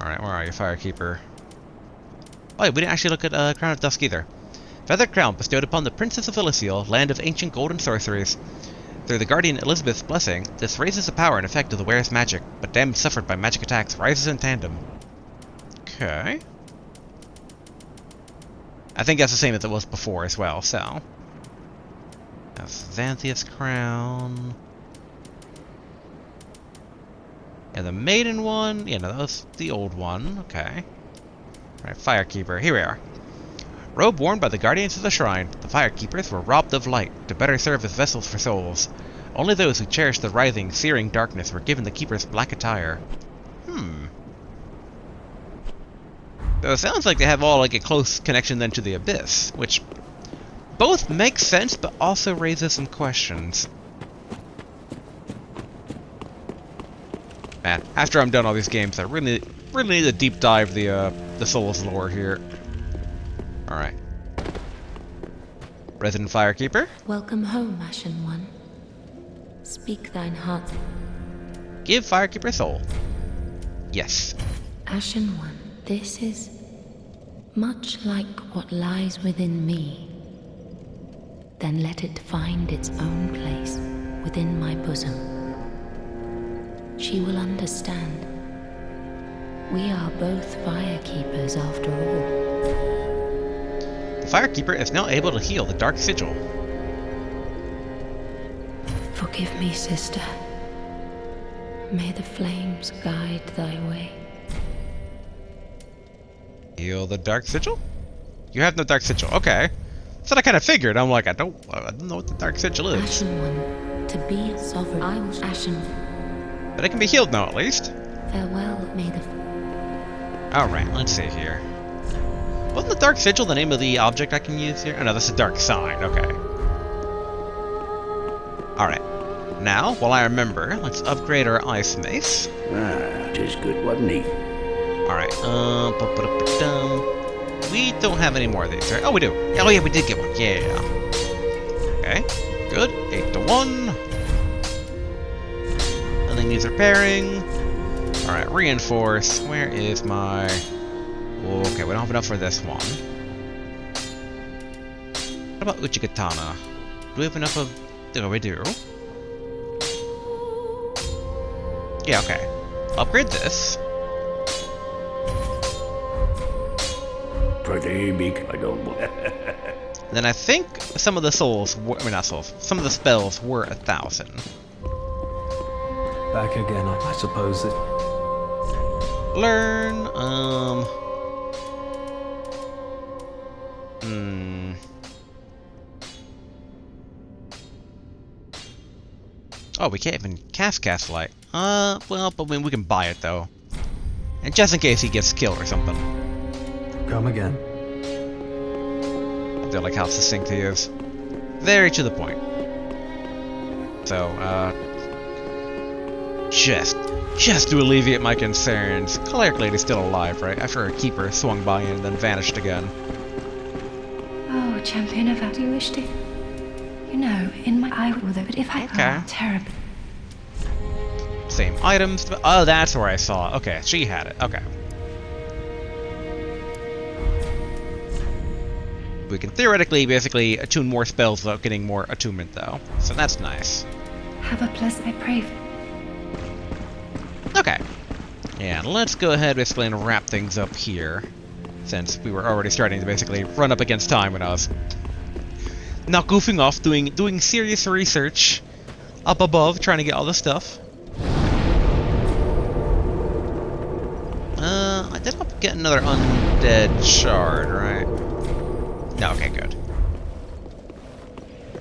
Alright, where are you, Firekeeper? Oh, yeah, we didn't actually look at Crown of Dusk either. Feathered crown bestowed upon the Princess of Elysial, land of ancient golden sorceries. Through the Guardian Elizabeth's blessing, this raises the power and effect of the wearer's magic, but damage suffered by magic attacks rises in tandem. Okay. I think that's the same as it was before as well, so. That's Xanthia's crown. And the maiden one, yeah, no, that was the old one, okay. Alright, Firekeeper, here we are. Robe worn by the guardians of the shrine, the Firekeepers were robbed of light to better serve as vessels for souls. Only those who cherished the writhing, searing darkness were given the Keeper's black attire. So it sounds like they have all like a close connection then to the Abyss, which both makes sense but also raises some questions. Man, after I'm done all these games, I really need to deep dive the Souls lore here. Alright. Resident Firekeeper? Welcome home, Ashen One. Speak thine heart. Give Firekeeper soul. Yes. Ashen One, this is much like what lies within me. Then let it find its own place within my bosom. She will understand. We are both Firekeepers after all. The Firekeeper is now able to heal the Dark Sigil. Forgive me, sister. May the flames guide thy way. Heal the Dark Sigil? You have no Dark Sigil. Okay. That's what I kind of figured. I'm like, I don't know what the Dark Sigil is. Ashen One, to be sovereign, I was Ashen. But it can be healed now, at least. Farewell, may the... Alright, let's see here. Wasn't the Dark Sigil the name of the object I can use here? Oh no, that's a Dark Sign. Okay. Alright. Now, while I remember, let's upgrade our Ice Mace. Ah, 'tis good, wasn't he? Alright, we don't have any more of these, right? Oh, we do. Oh, yeah, we did get one. Yeah. Okay, good. 8 to 1. Nothing needs repairing. Alright, reinforce. Where is my... Okay, we don't have enough for this one. What about Uchigatana? Do we have enough of... Oh, we do. Yeah, okay. Upgrade this. Pretty big, I don't want. Then I think some of the souls, I mean not souls, some of the spells were 1,000. Back again, I suppose that... Learn, Oh, we can't even cast Light. Well, but we can buy it though. And just in case he gets killed or something. Come again. I feel like how succinct he is. Very to the point. So, just to alleviate my concerns, Cleric Lady's still alive, right? After her keeper swung by and then vanished again. Oh, champion of what you wish to. You know, in my eye will but if I Okay. Oh, terrible. Same items. Oh, that's where I saw it. Okay, she had it. Okay. We can theoretically basically attune more spells without getting more attunement, though. So that's nice. Have a pleasant, I pray. Okay. And let's go ahead basically and wrap things up here, since we were already starting to basically run up against time when I was not goofing off, doing serious research up above, trying to get all the stuff. I did not get another undead shard, right? No, okay, good.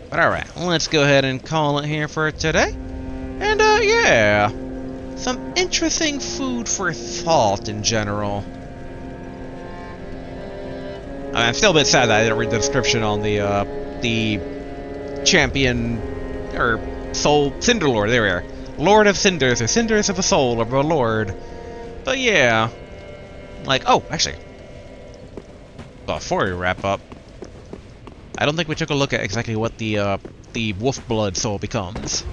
But alright, let's go ahead and call it here for today. And, yeah. Some interesting food for thought in general. I'm still a bit sad that I didn't read the description on the champion, or soul, Cinder Lord, there we are. Lord of Cinders, or Cinders of a Soul, of a Lord. But yeah. Like, oh, actually. Well, before we wrap up, I don't think we took a look at exactly what the wolf blood soul becomes.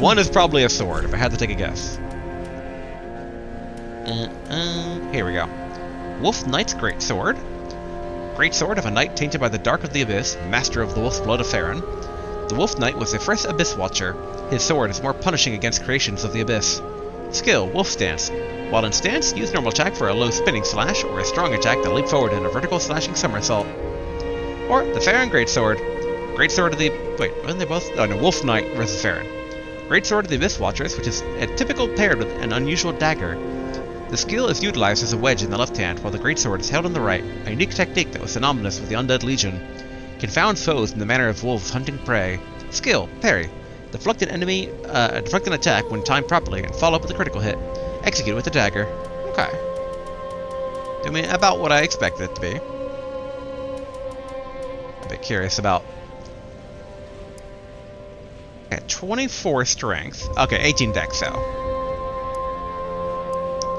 One is probably a sword, if I had to take a guess. Here we go. Wolf Knight's Greatsword. Greatsword of a knight tainted by the dark of the abyss, master of the wolf's blood of Theron. The Wolf Knight was the first Abyss Watcher. His sword is more punishing against creations of the abyss. Skill, Wolf Stance. While in stance, use normal attack for a low spinning slash, or a strong attack that leap forward in a vertical slashing somersault. Or the Theron Greatsword. Greatsword of the... wait, weren't they both? Oh no, Wolf Knight versus Theron. Greatsword of the Abyss Watchers, which is a typical paired with an unusual dagger. The skill is utilized as a wedge in the left hand, while the greatsword is held in the right, a unique technique that was synonymous with the Undead Legion. Confounds foes in the manner of wolves hunting prey. Skill, Parry. Deflect an attack when timed properly, and follow up with a critical hit. Execute with the dagger. Okay. I mean, about what I expected it to be. A bit curious about... Okay, 24 strength. Okay, 18 dex, though.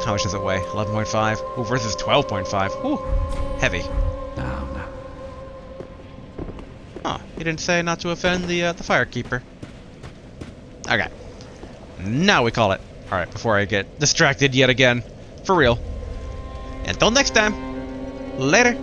How much does it weigh? 11.5. Ooh, versus 12.5. Ooh, heavy. No. Huh, he didn't say not to offend the Firekeeper. Okay. Now we call it. Alright, before I get distracted yet again. For real. Until next time. Later.